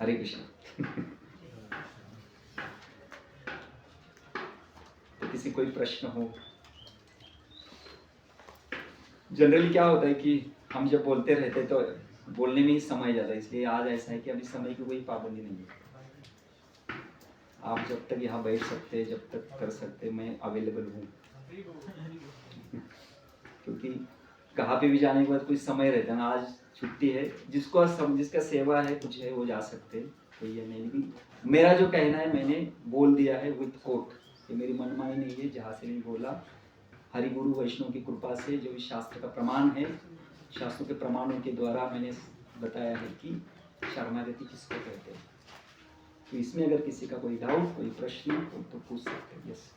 हरे कृष्ण। तो किसी कोई प्रश्न हो? जनरली क्या होता है कि हम जब बोलते रहते तो बोलने में ही समय जाता है, इसलिए आज ऐसा है कि अभी समय की कोई पाबंदी नहीं है। आप जब तक यहाँ बैठ सकते, जब तक कर सकते, मैं अवेलेबल हूँ। क्योंकि कहाँ पे भी जाने के बाद कुछ समय रहता है ना, आज छुट्टी है, जिसका सेवा है कुछ है वो जा सकते, तो ये नहीं भी मेरा जो कहना है मैंने बोल दिया है विथ कोट, ये मेरी मनमानी नहीं है, जहाँ से नहीं बोला हरि गुरु वैष्णव की कृपा से जो इस शास्त्र का प्रमाण है, शास्त्रों के प्रमाणों के द्वारा मैंने बताया है कि शरणागति किसको कहते हैं। तो इसमें अगर किसी का कोई डाउट, कोई प्रश्न हो तो पूछ सकते हैं। यस,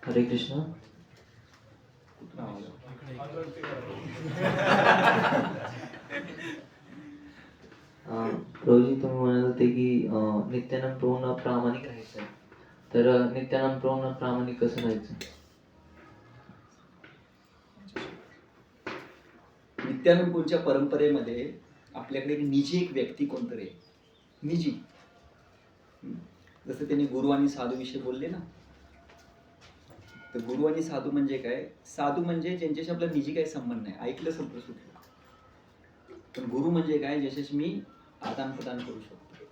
हरे कृष्णा। कितना होगा? प्रभूजी तुम्ही म्हणत होते की नित्यानंद प्रभूंना प्रामाणिक राहायचं आहे, तर नित्यानंद प्रभूंना प्रामाणिक कसं राहायचं? नित्यानंदपूरच्या परंपरेमध्ये आपल्याकडे निजी एक व्यक्ती कोणतरी आहे, निजी. जसं त्यांनी गुरु आणि साधू विषयी बोलले ना, तर गुरु आणि साधू म्हणजे काय? साधू म्हणजे ज्यांच्याशी आपला निजी काही संबंध नाही, ऐकलं संपलं सुटलं. पण गुरु म्हणजे काय? ज्याच्याशी मी आदान प्रदान करू शकतो.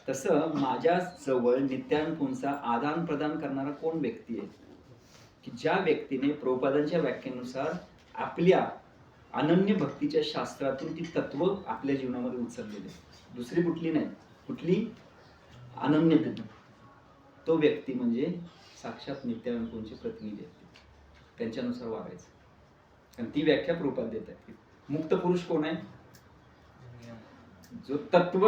तसं माझ्या जवळ नित्यानंदपूरचा आदान प्रदान करणारा कोण व्यक्ती आहे की ज्या व्यक्तीने प्रभुपादांच्या व्याख्येनुसार आपल्या अनन्य भक्तीच्या शास्त्रातून ती तत्व आपल्या जीवनामध्ये उचललेली, दुसरी कुठली नाही, कुठली अनन्य तत्व. तो व्यक्ती म्हणजे साक्षात नित्यानंदपूरचे प्रतिनिधी आहेत, त्यांच्यानुसार वागायचं. आणि ती व्याख्या प्रभुपाद देत आहेत. मुक्त पुरुष कोण आहे? जो तत्व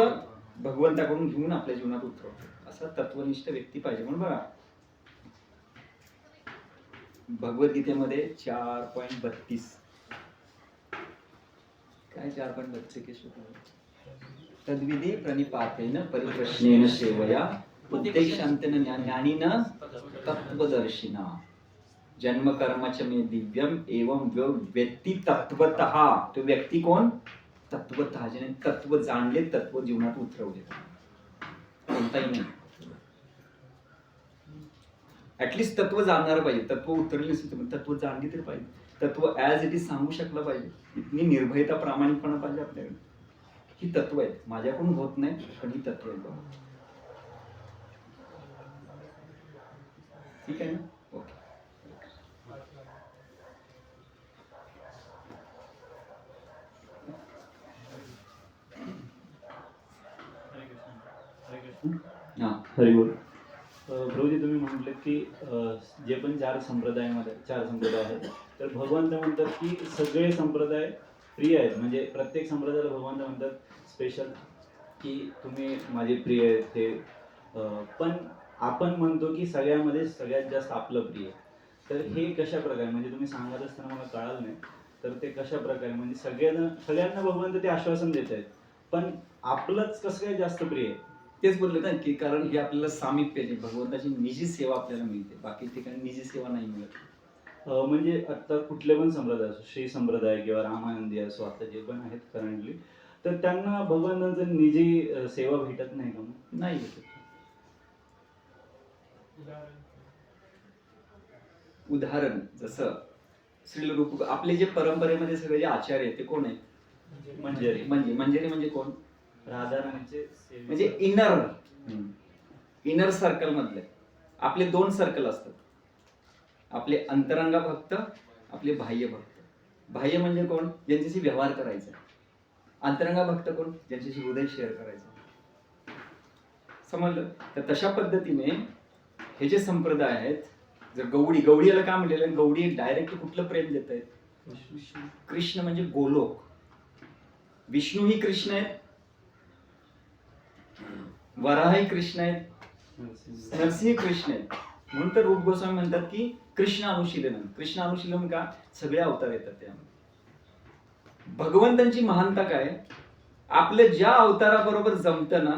भगवंताकडून घेऊन आपल्या जीवनात उतरवतो, असा तत्वनिष्ठ व्यक्ती पाहिजे. म्हणून बघा भगवद्गीतेमध्ये 4.32 काय 4.32 तद्विधे प्रणिपातेन परिप्रश्नेन सेवया उद्देशांतेन ज्ञानीन तत्वदर्शिना जन्म कर्मच मे दिव्यम एवं व्यक्ती तत्वतः. तो व्यक्ती कोण? तत्वतः, ज्याने तत्व जाणले, तत्व जीवनात उतरवले. कोणताही नाही, ऍटलिस्ट तत्व जाणणार पाहिजे. तत्व उतरले नसेल, तत्व जाणली तरी पाहिजे. तत्व ऍज इट इज सांगू शकलं पाहिजे. इतनी निर्भयता, प्रामाणिकपणा पाहिजे आपल्याकडे. ही तत्व आहेत, माझ्याकडून होत नाही, पण ही तत्व आहेत. ठीक आहे ना? ओके. हरिबोल. प्रभूजी तुम्ही म्हटलं की जे पण चार संप्रदाय आहेत, तर भगवंत म्हणतात की सगळे संप्रदाय प्रिय आहेत. म्हणजे प्रत्येक संप्रदायाला भगवंत म्हणतात स्पेशल की तुम्ही माझे प्रिय आहेत ते. पण आपण म्हणतो की सगळ्यामध्ये सगळ्यात जास्त आपलं प्रिय. तर हे कशा प्रकारे, म्हणजे तुम्ही सांगत असताना मला कळालं नाही, तर ते कशा प्रकारे, म्हणजे सगळ्यांना भगवंत ते आश्वासन देत आहेत, पण आपलंच कसं काय जास्त प्रिय आहे? तेच बोलले ना की कारण हे आपल्याला सामिप्य आहे, भगवंताची निजी सेवा आपल्याला मिळते, बाकी ठिकाणी निजी सेवा नाही मिळत. म्हणजे आता कुठले पण संप्रदाय असो, श्री संप्रदाय किंवा रामानंदी असो, आता जे पण आहेत करंटली, तर त्यांना भगवंतांचं निजी सेवा भेटत नाही का? नाही भेटत. उदाहरण जसं श्रील रूप, आपले जे परंपरेमध्ये सगळे जे आचार्य आहेत ते कोण आहेत? मंजरी. मंजरी म्हणजे कोण? राधाराणीचे म्हणजे इनर सर्कल मधले आपले दोन सर्कल असतात, आपले अंतरंगा भक्त, आपले बाह्य भक्त. बाह्य म्हणजे कोण? ज्यांच्याशी व्यवहार करायचा. अंतरंगा भक्त कोण? ज्यांच्याशी हृदय शेअर करायचं. समजलं? तर तशा पद्धतीने हे जे संप्रदाय आहेत, जर गवडीला काय म्हणलेलं, गवडी डायरेक्ट कुठलं प्रेम देत आहेत? कृष्ण म्हणजे गोलोक. विष्णू ही कृष्ण आहेत, वराही कृष्ण आहेत, नरसिंह कृष्ण आहेत. म्हणून तर रूप गोस्वामी म्हणतात की कृष्ण अनुशीलन. कृष्ण अनुशीलन का? सगळे अवतार येतात त्यामध्ये. भगवंतांची महानता काय? आपल्या ज्या अवताराबरोबर जमतं ना,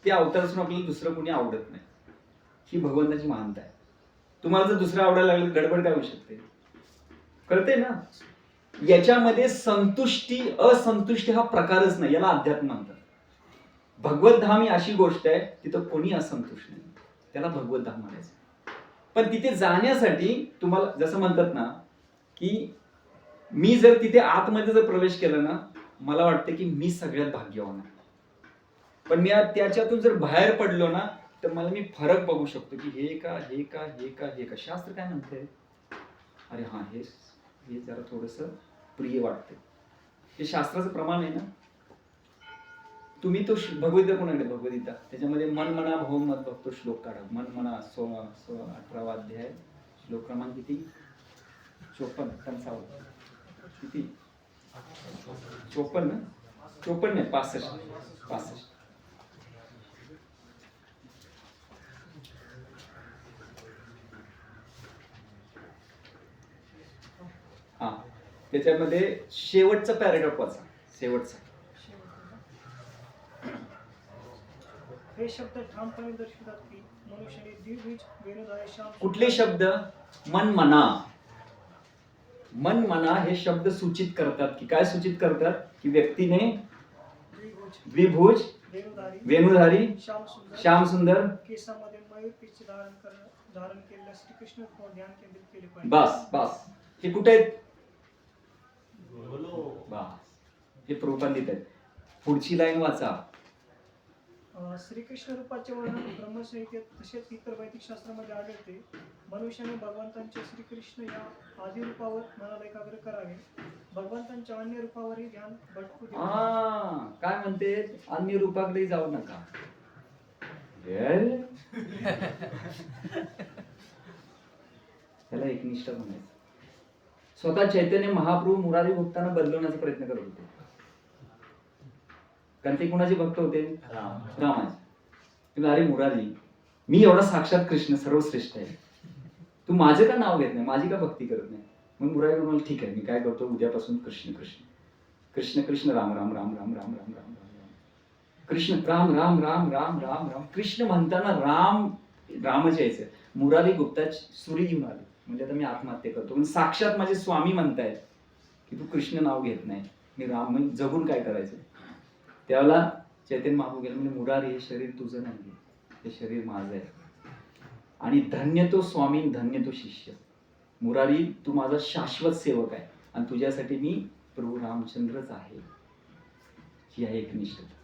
त्या अवतारापासून आपल्याला दुसरं कोणी आवडत नाही. ही भगवंताची महानता आहे. तुम्हाला जर दुसरं आवडायला लागलं, गडबड काय होऊ शकते? कळते ना? याच्यामध्ये संतुष्टी असंतुष्टी हा प्रकारच नाही, याला अध्यात्म म्हणतात. भगवत धाम ही अशी गोष्ट आहे तिथं कोणी असंतुष्ट नाही, त्याला भगवत धाम म्हणायचं. पण तिथे जाण्यासाठी तुम्हाला जसं म्हणतात ना की मी जर तिथे आतमध्ये जर प्रवेश केला ना, मला वाटतं की मी सगळ्यात भाग्यवान आहे. पण मी त्याच्यातून जर बाहेर पडलो ना, तर मला मी फरक बघू शकतो की हे का हे का हे का हे का. शास्त्र काय म्हणते, अरे हा हे हे जरा थोडस प्रिय वाटते. हे शास्त्राचं प्रमाण आहे ना. तुम्ही तो भगवद्गीता कोणाकडे, भगवद्गीता त्याच्यामध्ये मन मना भव मत बघतो श्लोक काढा. मन मना 18वा अध्याय श्लोक क्रमांक किती, 54 55 किती, 54 ना, 54 नाही 65. हा, त्याच्यामध्ये शेवटचा पॅराग्राफ वाचा, शेवटचा. हे शब्द ठामपणे दर्शवितात की मनुष्याने द्विभुज वेणुधारी श्याम कुठले शब्द, मन मना. मन मना हे शब्द सूचित करतात की काय सूचित करतात, की व्यक्तीने द्विभुज द्विभुज वेणुधारी वेणुधारी श्याम श्याम सुंदर केसामध्ये मयूर पीच धारण केलेल्या श्रीकृष्ण ध्यान केंद्रित केले पाहिजे. बस हे कुठे आहेत, बस हे प्रभुपादित आहेत. पुढची लाईन वाचा. श्रीकृष्ण रूपाचे वर्णन ब्रह्मसंहितेत तसेच इतर वैदिक शास्त्रामध्ये आढळते. मनुष्याने भगवंतांच्या श्रीकृष्ण या आदी रूपावर मनाला एकाग्र करावे. भगवंतांच्या अन्य रूपावरही ध्यान भटकू देऊ नये. काय म्हणते, अन्य रूपाकडे जाऊ नका. त्याला एकनिष्ठ म्हणायचं. स्वतः चैतन्य महाप्रभू मुरारी भक्तांना बदलवण्याचा प्रयत्न करत होते. कारण ते कुणाचे भक्त होते, रामाचे. अरे मुरारी, मी एवढा साक्षात कृष्ण सर्वश्रेष्ठ आहे, तू माझं का नाव घेत नाही, माझी का भक्ती करत नाही. मग मुरारी म्हणाल ठीक आहे, मी काय करतो, उद्यापासून कृष्ण कृष्ण कृष्ण कृष्ण राम राम राम राम राम राम राम कृष्ण राम राम राम राम राम राम. कृष्ण म्हणताना रामच यायचं. मुरारी गुप्ता सुरी घेऊन आले, म्हणजे आता मी आत्महत्या करतो. पण साक्षात माझे स्वामी म्हणतायत की तू कृष्ण नाव घेत नाही, मी राम. म्हणजे जगून काय करायचं. त्यावेळेला चैतन्य महाप्रभू गेले, म्हणजे मुरारी हे शरीर तुझं नाही, हे शरीर माझं आहे. आणि धन्य तो स्वामी, धन्य तो शिष्य. मुरारी, तू माझा शाश्वत सेवक आहे आणि तुझ्यासाठी मी प्रभू रामचंद्रच आहे. ही आहे एकनिष्ठता.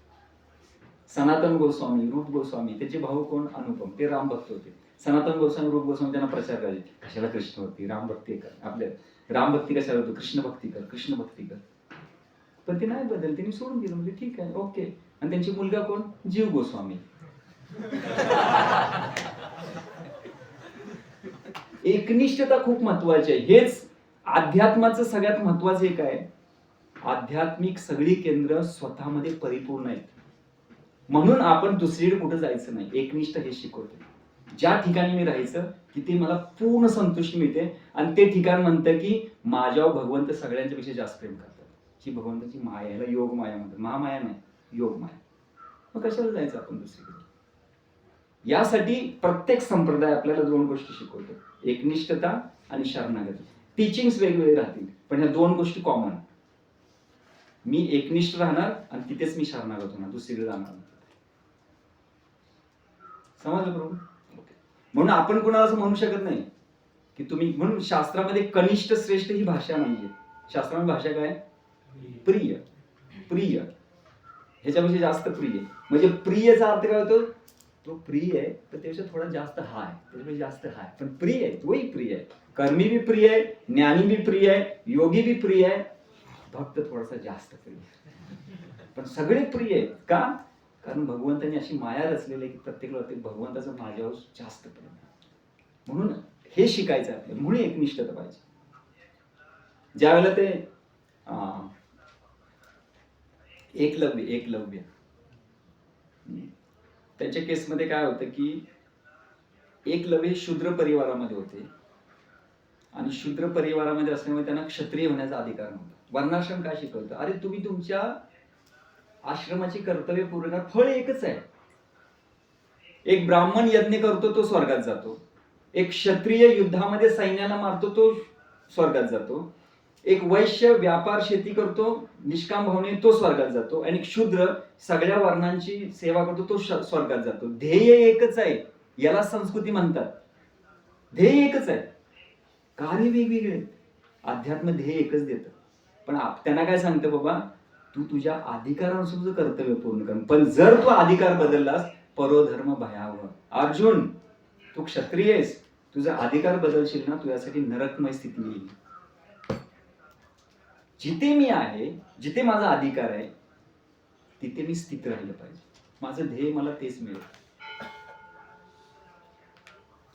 सनातन गोस्वामी, रूप गोस्वामी, त्याचे भाऊ कोण, अनुपम, ते राम भक्त होते. सनातन गोस्वामी, रूप गोस्वामी त्यांना प्रचार करायचे, कशाला कृष्ण भक्ती, राम भक्ती कर. आपल्या राम भक्ती कशाला होतो, कृष्ण भक्ती कर, कृष्ण भक्ती कर. पण ते नाही बदल, त्यांनी सोडून दिलं. म्हणजे ठीक आहे, ओके. आणि त्यांची मुलगा कोण, जीव गोस्वामी. एकनिष्ठता खूप महत्वाची आहे. हेच अध्यात्माचं सगळ्यात महत्वाचं एक आहे. आध्यात्मिक सगळी केंद्र स्वतःमध्ये परिपूर्ण आहेत. म्हणून आपण दुसरीकडे कुठं जायचं नाही. एकनिष्ठ हे शिकवते. ज्या ठिकाणी मी राहायचं तिथे मला पूर्ण संतुष्टी मिळते. आणि ते ठिकाण म्हणतं की माझ्यावर भगवंत सगळ्यांच्या पेक्षा जास्त प्रेम करतात. ही भगवंताची माया, याला योग माया म्हणतात. महामाया नाही, योग माया. मग कशाला जायचं आपण दुसरीकडे. यासाठी प्रत्येक संप्रदाय आपल्याला दोन गोष्टी शिकवतो, एकनिष्ठता आणि शरणागती. टीचिंग्स वेगवेगळे राहतील, पण ह्या दोन गोष्टी कॉमन. मी एकनिष्ठ राहणार आणि तिथेच मी शरणागत होणार, दुसरीकडे जाणार. समजलं प्रभू. म्हणून आपण कोणाला असं म्हणू शकत नाही की तुम्ही, म्हणून शास्त्रामध्ये कनिष्ठ श्रेष्ठ ही भाषा नाहीये. शास्त्रामध्ये भाषा काय, प्रिय. प्रिय ह्याच्यापेक्षा जास्त प्रिय. म्हणजे प्रियचा अर्थ काय होतो, तो प्रिय आहे तर त्यापेक्षा थोडा जास्त हाय, त्याच्यापेक्षा जास्त हाय, पण प्रिय आहे, तोही प्रिय आहे. कर्मी भी प्रिय आहे, ज्ञानी भी प्रिय आहे, योगी भी प्रिय आहे, भक्त थोडासा जास्त प्रिय आहे. पण सगळे प्रिय आहेत का, कारण भगवंतांनी अशी माया रचलेली आहे की प्रत्येकाला भगवंताचं माझ्यावर जास्त प्रेम आहे. म्हणून हे शिकायचं आपल्याला. म्हणून एकनिष्ठता पाहिजे. ज्यावेळेला ते एकलव्य त्यांच्या केसमध्ये काय होतं की एकलव्य हे शूद्र परिवारामध्ये होते आणि शूद्र परिवारामध्ये असल्यामुळे त्यांना क्षत्रिय होण्याचा अधिकार नव्हता. वर्णाश्रम काय शिकवतं, अरे तुम्ही तुमच्या आश्रमाची कर्तव्य पूर्ण करा, फळ एकच आहे. एक ब्राह्मण यज्ञ करतो तो स्वर्गात जातो, एक क्षत्रिय युद्धामध्ये सैन्याला मारतो तो स्वर्गात जातो, एक वैश्य व्यापार शेती करतो निष्काम भावने, तो स्वर्गात जातो, आणि एक शूद्र सगळ्या वर्णांची सेवा करतो, तो स्वर्गात जातो. ध्येय एकच आहे, याला संस्कृती म्हणतात. ध्येय एकच आहे, कार्य वेगवेगळे आहेत. अध्यात्म ध्येय एकच देतं, पण त्यांना काय सांगतं, बाबा तू तुझ्या अधिकारानुसार तुझं कर्तव्य पूर्ण कर. पण जर तू अधिकार बदललास, परोधर्म भयावह. अर्जुन, तू क्षत्रिय आहेस, तुझा अधिकार बदलशील ना, तुझ्यासाठी नरकमय स्थिती येईल. जिथे मी आहे, जिथे माझा अधिकार आहे, तिथे मी स्थित राहिलं पाहिजे. माझं ध्येय मला तेच मिळेल.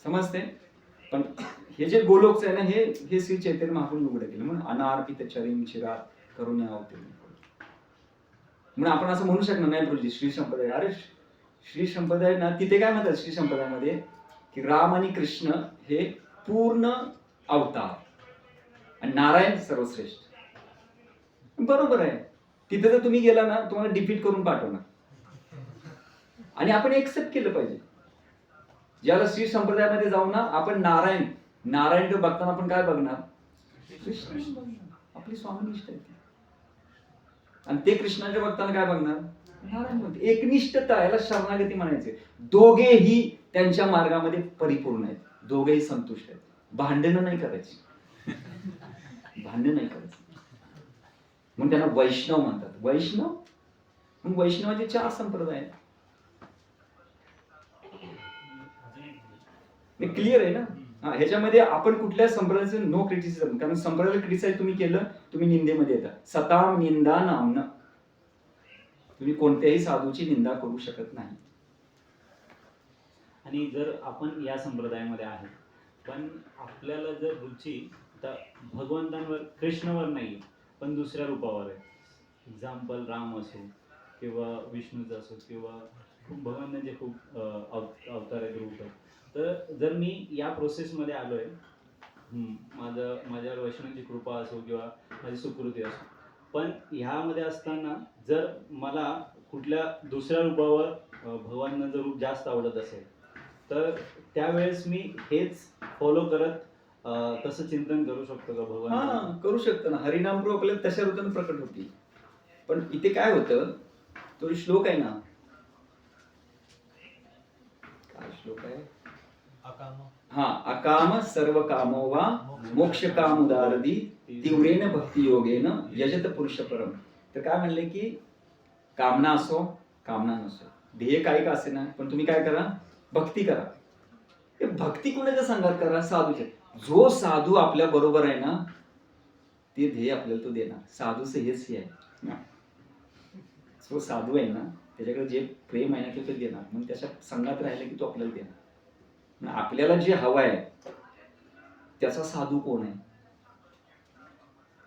समजते? पण हे जे गोलोकचं आहे ना, हे श्री चैतन्य महाप्रभू उघडं केलं. म्हणून अनार्पित चरिम चिरात करून यावते. म्हणून आपण असं म्हणू शकणार नाही प्रभूजी श्री संप्रदाय. अरे श्री संप्रदाय ना, तिथे काय म्हणतात श्री संप्रदायामध्ये, की राम आणि कृष्ण हे पूर्ण अवतार आणि नारायण सर्वश्रेष्ठ. बरोबर आहे. तिथे जर तुम्ही गेला ना, तुम्हाला डिफीट करून पाठवणार, आणि आपण एक्सेप्ट केलं पाहिजे. ज्याला श्री संप्रदायामध्ये जाऊ ना, आपण नारायण बघताना आपण काय बघणार, कृष्ण बघणार. आपली स्वामीनिष्ठ आहे. आणि ते कृष्णाच्या बघताना काय बघणार, नारायण बघते. एकनिष्ठता, याला शरणागती म्हणायचे. दोघेही त्यांच्या मार्गामध्ये परिपूर्ण आहेत, दोघेही संतुष्ट आहेत. भांडणं नाही करायची, भांडण नाही करायची. म्हणून त्यांना वैष्णव म्हणतात. वैष्णव, मग वैष्णवाचे 4 संप्रदाय आहेत. क्लिअर आहे ना? हा, ह्याच्यामध्ये आपण कुठल्या संप्रदायाचं नो क्रिटिसिझम, कारण संप्रदाय क्रिटिसाइज तुम्ही केलं, तुम्ही निंदेमध्ये येता. सताम निंदा नामना, तुम्ही कोणत्याही साधूची निंदा करू शकत नाही. आणि जर आपण या संप्रदायामध्ये आहे, पण आपल्याला जर रुची तर भगवंतांवर, कृष्णावर नाही, पण दुसऱ्या रूपावर आहे. एक्झाम्पल राम असो किंवा विष्णूचं असो किंवा भगवंतांचे खूप अवतार आहेत, रूप आहेत. तर जर मी या प्रोसेसमध्ये आलोय, माझ्यावर वैष्णवांची कृपा असो किंवा माझी सुकृती असो, पण ह्यामध्ये असताना जर मला कुठल्या दुसऱ्या रूपावर भगवानांचं रूप जास्त आवडत असेल, तर त्यावेळेस मी हेच फॉलो करत तसं चिंतन करू शकतो का भगवान? हा, करू शकतो ना. हरिनाम प्रभू आपल्याला तशा रूपाने प्रकट होती. पण इथे काय होतं, तो श्लोक आहे ना, काय श्लोक आहे, हा, अकाम सर्व कामो वा मोक्ष काम उदारदी तीव्रेन भक्ती योगेन यजत पुरुष परम. तर काय म्हणले की कामना असो कामना नसो, ध्येय काय का असे ना, पण तुम्ही काय करा, भक्ती करा. ते भक्ती कुणाच्या संघात करा, साधूच्या. जो साधू आपल्या बरोबर आहे ना, ते ध्येय आपल्याला तो देणार. साधूचं हेच हे आहे, जो साधू आहे ना, त्याच्याकडे जे प्रेम आहे ना, ते देणार. मग त्याच्या संघात राहिलं की तो आपल्याला देणार. आपल्याला जे हवं आहे त्याचा साधू कोण आहे,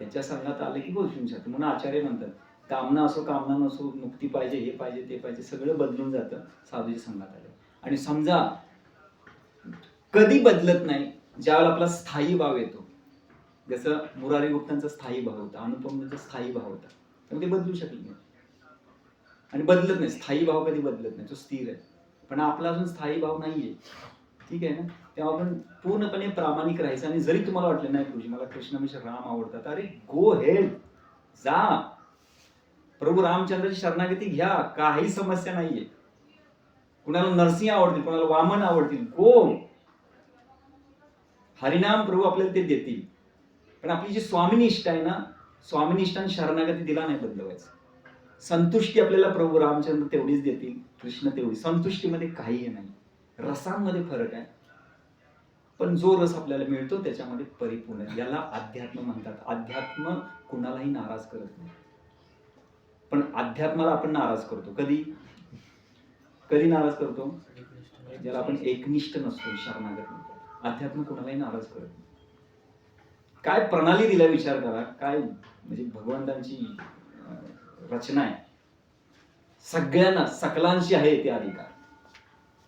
त्याच्या संघात आले की गोष्टी शकतो. म्हणून आचार्य म्हणतात, कामना असो कामना नसो, मुक्ती पाहिजे, हे पाहिजे, ते पाहिजे, सगळं बदलून जातं साधूच्या संघात आले. आणि समजा कधी बदलत नाही, ज्यावेळेला आपला स्थायी भाव येतो. जसं मुरारी गुप्तांचा स्थायी भाव होता, अनुपमचा स्थायी भाव होता, तर ते बदलू शकले नाही आणि बदलत नाही. स्थायी भाव कधी बदलत नाही, तो स्थिर आहे. पण आपला अजून स्थायी भाव नाहीये, ठीक आहे ना? तेव्हा आपण पूर्णपणे प्रामाणिक राहायचं. आणि जरी तुम्हाला वाटलं नाही प्रभूजी मला कृष्णापेक्षा राम आवडतात, अरे गो हेड, जा प्रभू रामचंद्राची शरणागती घ्या, काही समस्या नाहीये. कुणाला नरसिंह आवडतील, कुणाला वामन आवडतील, गो, हरिनाम प्रभू आपल्याला ते देतील. पण आपली जी स्वामीनिष्ठ आहे ना, स्वामीनिष्ठाने शरणागती दिला नाही बदलवायचं. संतुष्टी आपल्याला प्रभू रामचंद्र तेवढीच देतील, कृष्ण तेवढी. संतुष्टीमध्ये काहीही नाही, रसांमध्ये फरक आहे, पण जो रस आपल्याला मिळतो त्याच्यामध्ये परिपूर्ण आहे. याला अध्यात्म म्हणतात. अध्यात्म कुणालाही नाराज करत नाही, पण अध्यात्माला आपण नाराज करतो. कधी कधी नाराज करतो, ज्याला आपण एकनिष्ठ नसतो, शरणागत नसतो. अध्यात्म कुणालाही नाराज करत नाही. काय प्रणाली दिला विचार करा, काय म्हणजे भगवंतांची रचना आहे. सगळ्यांना, सकलांशी आहे ते अधिकार,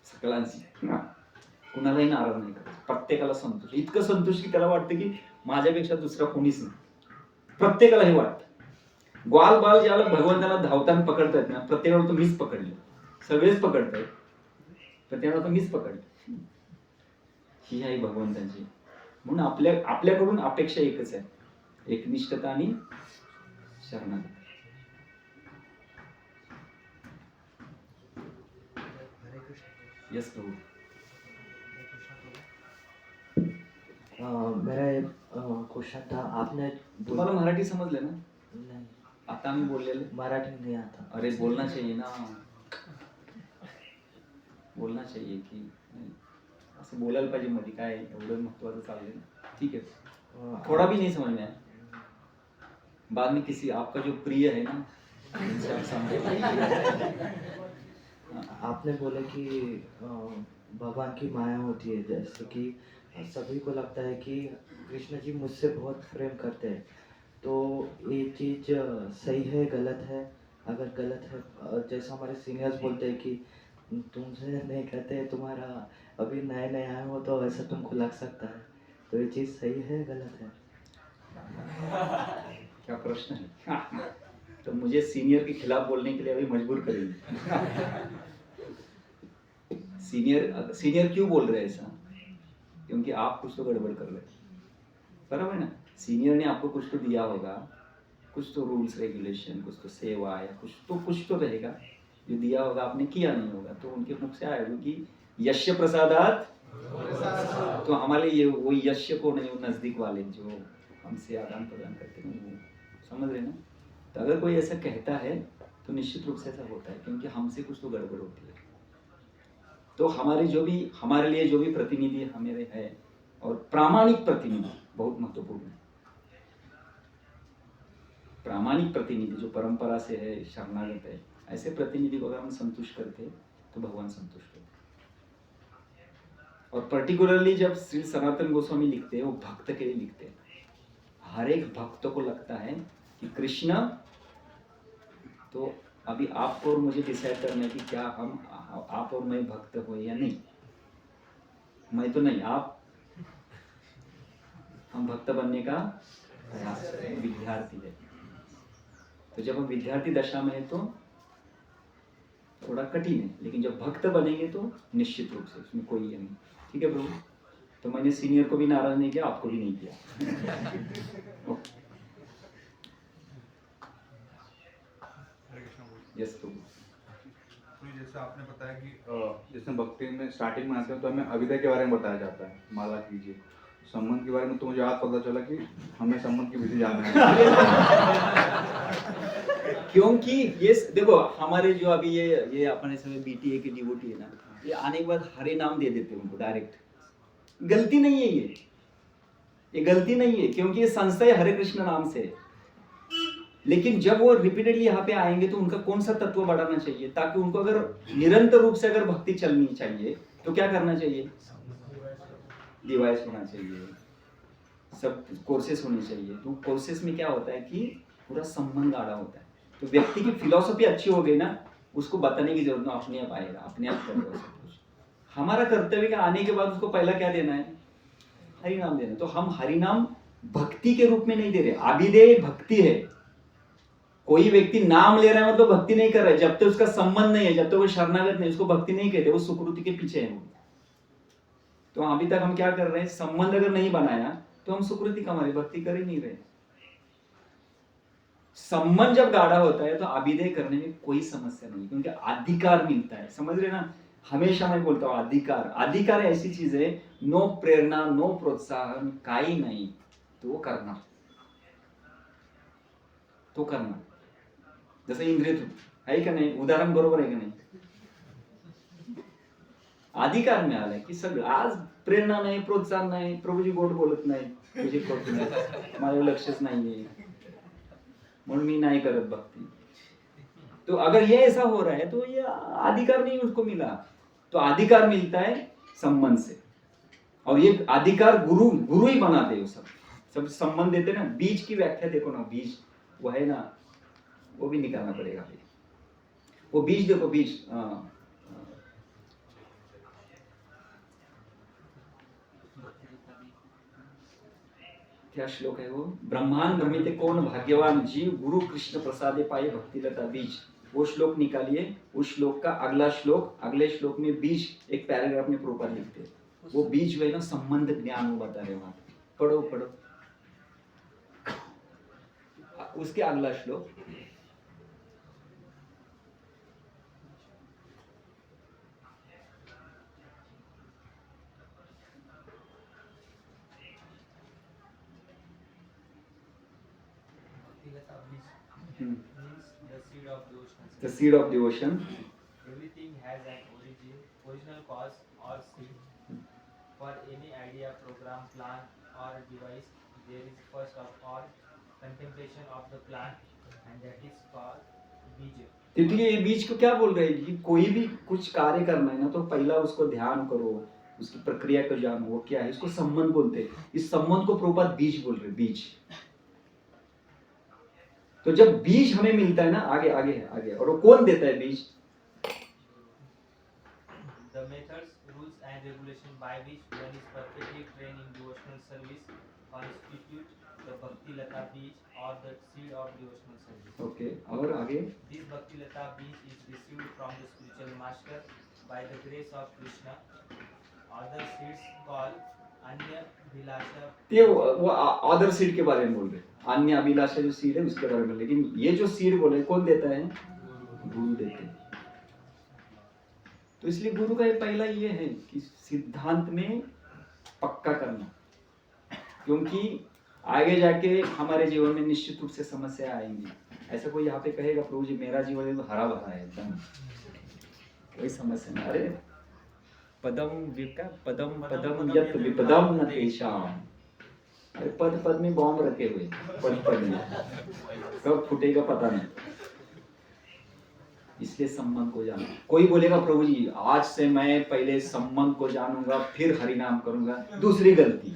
सकलांशी. कुणालाही नाराज नाही करत, प्रत्येकाला संतोष. इतकं संतोष की त्याला वाटतं की माझ्यापेक्षा दुसरा कोणीच नाही. प्रत्येकाला हे वाटतं. ग्वाल बाल ज्याला भगवंताला धावताना पकडतायत ना, प्रत्येकाला तो मीच पकडले, सगळेच पकडतायत, प्रत्येकाला तो मीच पकडले. ही आहे भगवंतांची. म्हणून आपल्याकडून अपेक्षा एकच आहे, एकनिष्ठता आणि शरणागती. यस प्रभू. मेरा एक क्वेश्चन था. आपने तुम्हाला मराठी समजलं ना? नहीं, आता आम्ही बोललेलं. मराठी नहीं आता. अरे बोलना चाहिए ना, बोलना चाहिए की नाही. असं बोलायला पाहिजे मध्ये. काय एवढं महत्वाचं चाललंय ना. ठीक है, थोड़ा भी नहीं समझ में आया. बाद में किसी आपका जो प्रिय है ना उनसे आप समझे. आपने बोला कि भगवान की माया होती है, जैसे कि सभी को लगता है कि कृष्ण जी मुझसे बहुत प्रेम करते हैं, तो ये चीज़ सही है गलत है? अगर गलत है, जैसे हमारे सीनियर्स बोलते हैं कि तुमसे नहीं कहते, तुम्हारा अभी नए नए आए हो तो ऐसा तुमको लग सकता है, तो ये चीज़ सही है गलत है? क्या प्रश्न है. तो मुझे सीनियर के खिलाफ बोलने के लिए अभी मजबूर करेंगे. सीनियर क्यों बोल रहे हैं ऐसा? क्योंकि आप कुछ तो गड़बड़ कर रहे हैं. बराबर है ना. सीनियर ने आपको कुछ तो दिया होगा, कुछ तो रूल्स रेगुलेशन, कुछ तो सेवा या कुछ तो रहेगा जो दिया होगा, आपने किया नहीं होगा, तो उनके मुख से आएगा कि यश प्रसादात. तो हमारे लिए वो यश को नहीं, वो नजदीक वाले जो हमसे आदान प्रदान करते हैं, वो समझ रहे ना. तो अगर कोई ऐसा कहता है तो निश्चित रूप से ऐसा होता है, क्योंकि हमसे कुछ तो गड़बड़ होती है. तो हमारे लिए जो भी प्रतिनिधि हमारे है, और प्रामाणिक प्रतिनिधि बहुत महत्वपूर्ण है. प्रामाणिक प्रतिनिधि जो परंपरा से है, शरणागत है, ऐसे प्रतिनिधि को अगर हम संतुष्ट करते तो भगवान संतुष्ट होते. और पर्टिकुलरली जब श्री सनातन गोस्वामी लिखते हैं, वो भक्त के लिए लिखते हैं. हर एक भक्त को लगता है कि कृष्ण, तो अभी आपको और मुझे डिसाइड करना है कि क्या आप और मैं भक्त हो या नहीं. मैं तो नहीं, आप, हम भक्त बनने का प्रयास करें. विद्यार्थी है, तो जब हम विद्यार्थी दशा में है तो थोड़ा कठिन है, लेकिन जब भक्त बनेंगे तो निश्चित रूप से उसमें कोई ये नहीं. ठीक है प्रभु. तो मैंने सीनियर को भी नाराज नहीं किया, आपको भी नहीं किया. यस प्रभु. तो जैसे आपने बताया कि जैसे भक्ति में स्टार्टिंग में आते हैं तो हमें अविद्या के बारे में बताया जाता है, माला कीजिए. संबंध के बारे में तो मुझे आज पता चला कि हमें संबंध की विधि जानना है. क्योंकि ये देखो, हमारे जो अभी ये अपने समय बीटीए के डिवोटी है ना, ये आने के बाद हरे नाम दे देते हैं उनको डायरेक्ट. गलती नहीं है ये गलती नहीं है, क्योंकि ये संस्था है हरे कृष्ण नाम से. लेकिन जब वो रिपीटेडली यहाँ पे आएंगे तो उनका कौन सा तत्व बढ़ाना चाहिए, ताकि उनको अगर निरंतर रूप से अगर भक्ति चलनी चाहिए तो क्या करना चाहिए? डिवाइस होना चाहिए, सब कोर्सेस होने चाहिए. तो कोर्सेस में क्या होता है कि पूरा संबंध गाढ़ा होता है. तो व्यक्ति की फिलॉसफी अच्छी हो गई ना, उसको बताने की जरूरत नहीं, अपने आप आएगा, अपने आप करेगा सब कुछ. हमारा कर्तव्य का आने के बाद उसको पहला क्या देना है? हरि नाम देना. तो हम हरि नाम भक्ति के रूप में नहीं दे रहे. अभिधेय भक्ति है. कोई व्यक्ति नाम ले रहा है मतलब भक्ति नहीं कर रहा है. जब तक उसका संबंध नहीं है, जब तक वो शरणागत नहीं, उसको भक्ति नहीं कहते, वो सुकृति के पीछे है. तो अभी तक हम क्या कर रहे हैं? संबंध अगर नहीं बनाया तो हम सुकृति कमा रहे, भक्ति कर ही नहीं रहे. संबंध जब गाढ़ा होता है तो अभिधेय करने में कोई समस्या नहीं, क्योंकि अधिकार मिलता है. समझ रहे ना. हमेशा मैं बोलता हूँ अधिकार ऐसी चीज है, नो प्रेरणा, नो प्रोत्साहन, काही नाही, तो करना. जसं इंद्रिय आहे का नाही, उदाहरण बरोबर आहे का नाही. अधिकार मिळालाय की सगळं. आज प्रेरणा नाही, प्रोत्साहन नाही, प्रभूजी गोड बोलत नाही, तुझे करत नाही, माझं लक्षच नाहीये, म्हणून मी नाही करत भक्ति. तो अगर ये ऐसा हो रहा है तो ये अधिकार नहीं उसको मिला. तो अधिकार मिलता है संबंध से, और ये अधिकार गुरु ही बनाते हैं. सब संबंध देते ना. बीज की व्याख्या देखो ना, बीज वो है ना, वो भी निकालना पड़ेगा. वो बीज देखो, बीज क्या श्लोक है वो? ब्रह्मांड भ्रमिते कौन भाग्यवान जीव, गुरु कृष्ण प्रसादे पाए भक्ति लता बीज. वो श्लोक निकालिए. उस श्लोक का अगला श्लोक, अगले श्लोक में बीज एक पैराग्राफ में प्रॉपर लिखते हैं. वो बीज जो है ना, संबंध ज्ञान वो बता रहे वहां. पढ़ो. उसके अगला श्लोक। means the seed of the ocean. The seed of the ocean. Everything has an origin, original cause or seed. For any idea, program, plan or device, there is first of all contemplation of the plan, and that is called बीज. तो ये बीज को क्या बोल रहे हैं कि कोई भी कुछ कार्य करना है ना तो पहला उसको ध्यान करो, उसकी प्रक्रिया को जानो, वो क्या है, इसको संबंध बोलते हैं। इस संबंध को प्रभुपाद बीज बोल रहे हैं, बीज। तो जब बीज हमें मिलता है ना, आगे आगे है आगे, और वो कौन देता है बीज? The methods, rules and regulation by which one is perfectly trained in devotional service constitute the Bhakti Lata beej or the seed of devotional service. Okay, और आगे This Bhakti Lata beej is received from the spiritual master by the grace of Krishna. Other seeds called Anya Vilasha. ये वो other seed के बारे में बोल रहे हैं, अन्य अभिलाषा जो सीड है उसके बारे में। लेकिन ये जो सीड बोले कौन देता है? गुरु देते हैं। तो इसलिए गुरु का पहला ये है कि सिद्धांत में पक्का करना, क्योंकि आगे जाके हमारे जीवन में निश्चित रूप से समस्या आएंगी। ऐसा कोई यहाँ पे कहेगा प्रभु जी मेरा जीवन हरा भरा है एकदम, कोई समस्या नहीं। अरे पदम पदम पदम यत विपदम न तेषाम। अरे पद पद में बॉम्ब रखे हुए, पद पद में कब फूटेगा पता नहीं। इसलिए संबंध को जानो। कोई बोलेगा प्रभु जी आज से मैं पहले संबंध को जानूंगा फिर हरि नाम करूंगा, दूसरी गलती।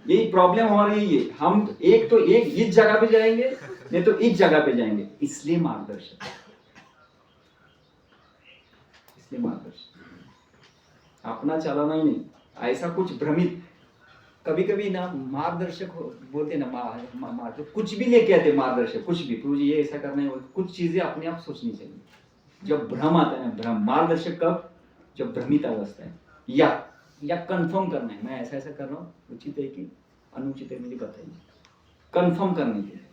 यही प्रॉब्लम हमारी यही है, हम एक तो एक इस जगह पे जाएंगे नहीं तो इस जगह पे जाएंगे। इसलिए मार्गदर्शन, इसलिए मार्गदर्शन अपना चलाना ही नहीं। ऐसा कुछ भ्रमित कभी कभी ना मार्गदर्शक बोलते ना मार्ग कुछ भी लेके आते मार्गदर्शक, कुछ भी प्रभु जी ये ऐसा करना है, कुछ चीजें अपने आप सोचनी चाहिए। जब भ्रम आता है ना, भ्रम मार्गदर्शक कब? जब भ्रमित अवस्था है या कंफर्म करना है मैं ऐसा ऐसा कर रहा हूँ, उचित है कि अनुचित है मुझे बताइए, कंफर्म करने के लिए।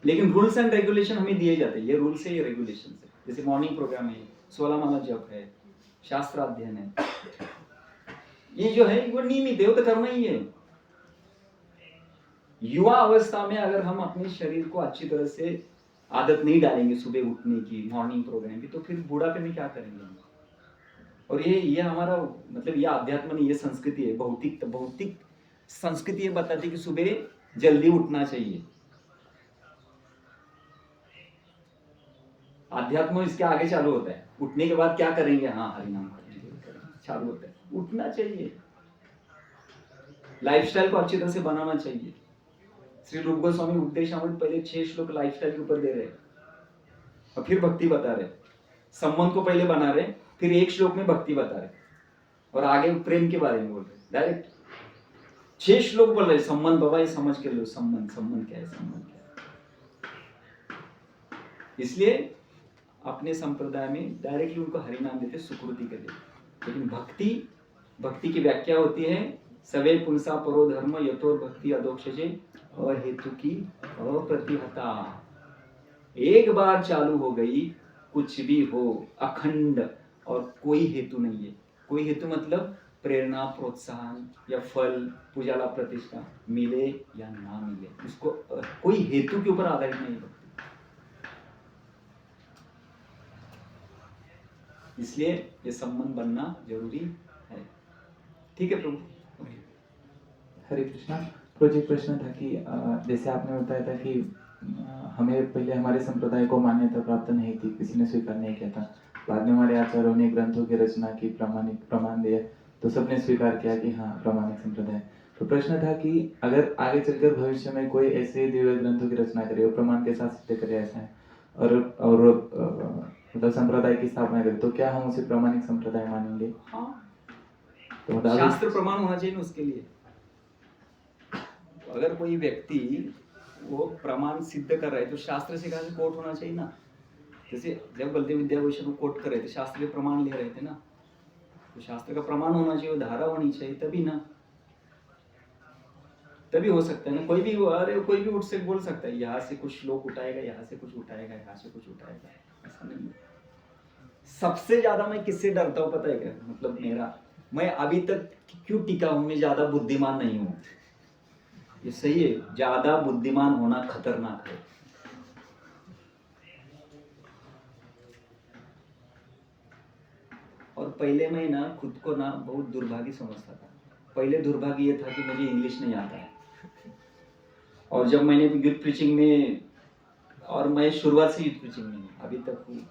लेकिन रूल्स एंड रेगुलेशन हमें दिए जाते हैं, ये रूल्स है ये रेगुलेशन है। जैसे मॉर्निंग प्रोग्राम है, 16 माला जप है, शास्त्र अध्ययन है, ये जो है वो नियमित है, वो तो करना ही है। युवा अवस्था में अगर हम अपने शरीर को अच्छी तरह से आदत नहीं डालेंगे सुबह उठने की, मॉर्निंग प्रोग्राम की, तो फिर बुढ़ापे में क्या करेंगे हम? और ये हमारा मतलब ये अध्यात्म नहीं, ये संस्कृति है, भौतिक संस्कृति ये बताती है कि सुबह जल्दी उठना चाहिए। अध्यात्म इसके आगे चालू होता है, उठने के बाद क्या करेंगे? हाँ हरिनाम करेंगे, चालू होता है। उठना चाहिए, लाइफस्टाइल को अच्छी तरह से बनाना चाहिए। श्री रूप गोस्वामी उपदेशामृत पहले 6 श्लोक लाइफस्टाइल के ऊपर दे रहे हैं और फिर भक्ति बता रहे। संबंध को पहले बना रहे, फिर 1 श्लोक में भक्ति बता रहे और आगे प्रेम के बारे में बोल रहे। डायरेक्ट 6 श्लोक बोल रहे संबंध। बाबा ये समझ के लो, संबंध क्या है, संबंध क्या है। इसलिए अपने संप्रदाय में डायरेक्टली उनको हरि नाम देते, सुकृति के लिए। लेकिन भक्ति की व्याख्या होती है सवे पुंसा परो धर्म यथोर भक्ति अधोक्षजे अहेतु की अप्रतिहता। एक बार चालू हो गई, कुछ भी हो अखंड और कोई हेतु नहीं है। कोई हेतु मतलब प्रेरणा, प्रोत्साहन या फल, पूजाला प्रतिष्ठा मिले या ना मिले, उसको कोई हेतु के ऊपर आधारित नहीं है। इसलिए ये संबंध बनना जरूरी है। ठीक है प्रभु। हरे कृष्णा। प्रभु जी प्रश्न था कि जैसे आपने बताया था कि हमें पहले हमारे संप्रदाय को मान्यता प्राप्त नहीं थी, किसी ने स्वीकार नहीं किया था। बाद में हमारे आचार्यों ने ग्रंथों की रचना की, प्रमाण दिए, तो सबने स्वीकार किया कि हाँ प्रामाणिक संप्रदाय। तो प्रश्न था कि अगर आगे चलकर भविष्य में कोई ऐसे दिव्य ग्रंथों की रचना करे और प्रमाण के साथ सिद्ध करे ऐसा है और मतलब संप्रदाय की स्थापना करे, तो क्या हम उसे प्रामाणिक संप्रदाय मानेंगे? हाँ, तो मतलब शास्त्र प्रमाण होना चाहिए ना उसके लिए। अगर कोई व्यक्ति वो प्रमाण सिद्ध कर रहा है तो शास्त्र से कहा कोट होना चाहिए ना। जैसे जब बलदेव विद्याभूषण को कोट कर रहे थे, शास्त्र के प्रमाण ले रहे थे ना, तो शास्त्र का प्रमाण होना चाहिए, धारा होनी चाहिए तभी ना। तभी हो सकता है ना। कोई भी अरे कोई भी उठ से बोल सकता है, यहाँ से कुछ श्लोक उठाएगा, यहाँ से कुछ उठाएगा, यहाँ से कुछ उठाएगा, ऐसा नहीं है। सबसे ज्यादा मैं किससे डरता हूँ पता है क्या? मतलब मैं अभी तक क्यों टिका हूं, मैं ज्यादा बुद्धिमान नहीं हूं। ये सही है, ज्यादा बुद्धिमान होना खतरनाक है। और पहले मैं ना खुद को ना बहुत दुर्भागी समझता था। पहले दुर्भाग्य ये था कि मुझे इंग्लिश नहीं आता है। और जब मैंने यूथ प्रीचिंग में, और मैं शुरुआत से यूथ प्रीचिंग में हूँ अभी तक हूँ,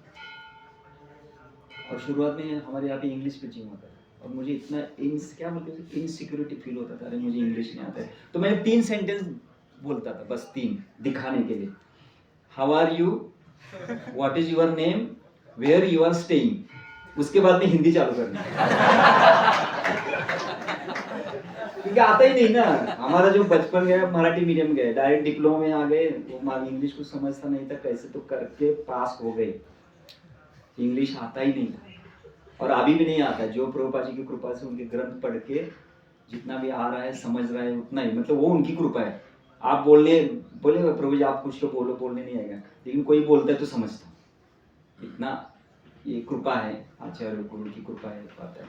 और शुरुआत में हमारे यहाँ पे इंग्लिश प्रीचिंग होता था, और मुझे इतना क्या बोलते हैं, इनसिक्योरिटी फील होता था, अरे मुझे इंग्लिश नहीं आता है। तो मैंने 3 सेंटेंस बोलता था, बस 3 दिखाने के लिए। How are you, what is your name, where you are staying. उसके बाद में हिंदी चालू करनी, क्योंकि आता ही नहीं ना। हमारा जो बचपन गया मराठी मीडियम गए, डायरेक्ट डिप्लोमा में आ गए, वो इंग्लिश को समझता नहीं था, कैसे तो करके पास हो गए। इंग्लिश आता ही नहीं था, और अभी भी नहीं आता। जो प्रभुपाद जी की कृपा से उनके ग्रंथ पढ़ के जितना भी आ रहा है, समझ रहा है, उतना ही, मतलब वो उनकी कृपा है। आप बोलेगा प्रभु जी आप कुछ तो बोलने नहीं आएगा, लेकिन कोई बोलता है तो समझता। इतना ये कृपा है, आचार्य गुरु की कृपा है, बात है।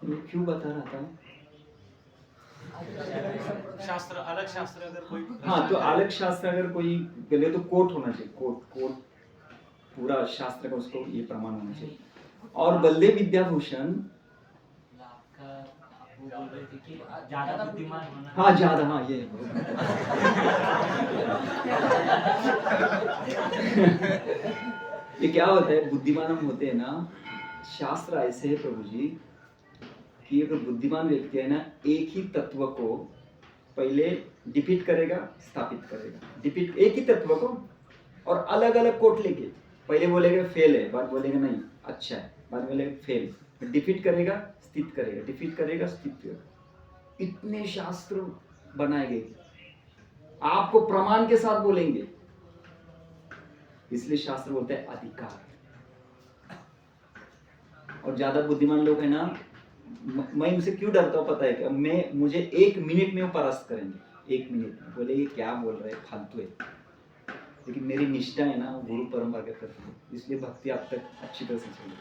मैं क्यों बता रहा था? शास्त्र, अलग शास्त्र अगर कोई, हाँ, तो अलग शास्त्र अगर कोई पहले तो कोट होना चाहिए, कोट पूरा शास्त्र का उसको ये प्रमाण होना चाहिए। और बलदेव विद्याभूषण, आपको बोल रहे थे कि ज्यादा बुद्धिमान होना। हाँ ज्यादा, हाँ ये ये क्या होता है, बुद्धिमान हम होते हैं ना, शास्त्र ऐसे है प्रभु जी कि अगर बुद्धिमान व्यक्ति है ना, एक ही तत्व को पहले डिफीट करेगा, स्थापित करेगा, एक ही तत्व को, और अलग अलग कोट लेके पहले बोलेगा फेल है, बाद बोलेगा नहीं अच्छा है, बाद बोलेगा फेल, डिफीट करेगा, स्थित करेगा, डिफीट करेगा, स्थित करेगा। इतने शास्त्र बनाए गए, आपको प्रमाण के साथ बोलेंगे, इसलिए शास्त्र बोलते हैं अधिकार। और ज्यादा बुद्धिमान लोग है ना, मैं उनसे क्यों डरता हूँ पता है क्या? मुझे 1 मिनट में वो परास्त करेंगे, 1 मिनट में बोले ये क्या बोल रहे हैं, फालतू है। लेकिन मेरी निष्ठा है ना, गुरु परंपरा के प्रति, इसलिए भक्ति अब तक अच्छी तरह से चल रही है।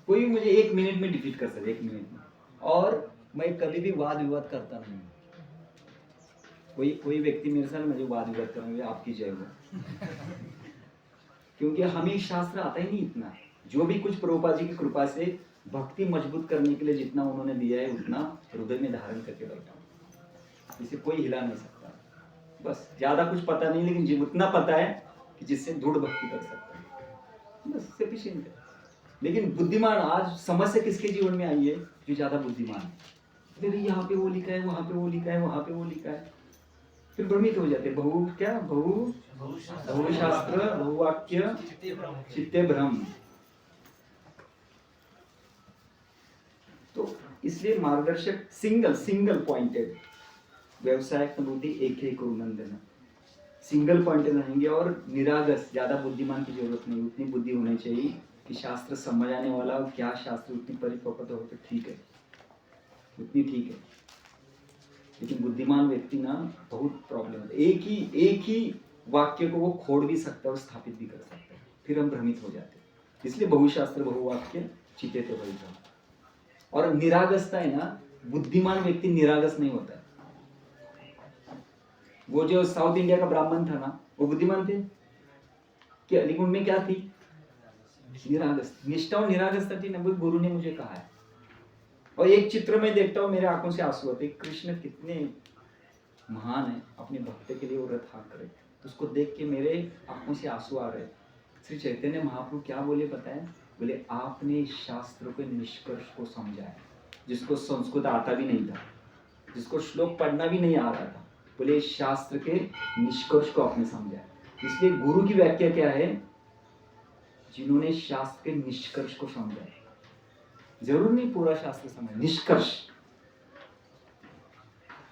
कोई मुझे 1 मिनट में डिफीट कर सकते, 1 मिनट में। और मैं कभी भी वाद विवाद करता नहीं। कोई व्यक्ति मेरे साथ मुझे वाद विवाद करेंगे, आपकी जय हो। क्योंकि हमें शास्त्र आता ही नहीं इतना। जो भी कुछ प्रभुपाद जी की कृपा से भक्ति मजबूत करने के लिए जितना उन्होंने दिया है, उतना हृदय में धारण करके बैठा हूँ। इसे कोई हिला नहीं सकता। बस ज्यादा कुछ पता नहीं, लेकिन उतना पता है कि जिससे दृढ़ भक्ति कर सकता है, बस सफिशिएंट है। लेकिन बुद्धिमान, आज समस्या किसके जीवन में आई है? जो ज्यादा बुद्धिमान है। फिर यहाँ पे वो लिखा है, वहां पे वो लिखा है, वहां पे वो लिखा है, फिर भ्रमित हो जाते। बहुशास्त्र बहुवाक्य चित्ते भ्रम। तो इसलिए मार्गदर्शक सिंगल पॉइंटेड, व्यवसायिक बुद्धि एक नंदन, सिंगल पॉइंटेड रहेंगे। और निरागस, ज्यादा बुद्धिमान की जरूरत नहीं, उतनी बुद्धि होनी चाहिए कि शास्त्र समझ आने वाला हो, क्या शास्त्र उतनी परिपक्वता हो तो ठीक है, उतनी ठीक है। लेकिन बुद्धिमान व्यक्ति ना बहुत प्रॉब्लम है। एक ही वाक्य को वो खोड़ भी सकता है और स्थापित भी कर सकता है, फिर हम भ्रमित हो जाते हैं। इसलिए बहुशास्त्र बहुवाक्य चिते तो वही था। और निरागसता है ना, बुद्धिमान व्यक्ति निरागस नहीं होता है। वो जो साउथ इंडिया का ब्राह्मण था ना, वो बुद्धिमान थे क्या? लेकिन उनमें क्या थी? निरागस, निष्ठा और निरागसता थी ना। वो गुरु ने मुझे कहा है। और एक चित्र में देखता हूँ, मेरे आंखों से आंसू आते। कृष्ण कितने महान है, अपने भक्त के लिए वो रथ हाँक रहे, तो उसको देख के मेरे आंखों से आंसू आ रहे। श्री चैतन्य महाप्रभु क्या बोले बताएं? बोले आपने शास्त्र के निष्कर्ष को समझा है, जिसको संस्कृत आता भी नहीं था, जिसको श्लोक पढ़ना भी नहीं आ रहा था। बोले शास्त्र के निष्कर्ष को आपने समझा है। इसलिए गुरु की व्याख्या क्या है? जिन्होंने शास्त्र के निष्कर्ष को समझा है। जरूर नहीं पूरा शास्त्र समझ, निष्कर्ष।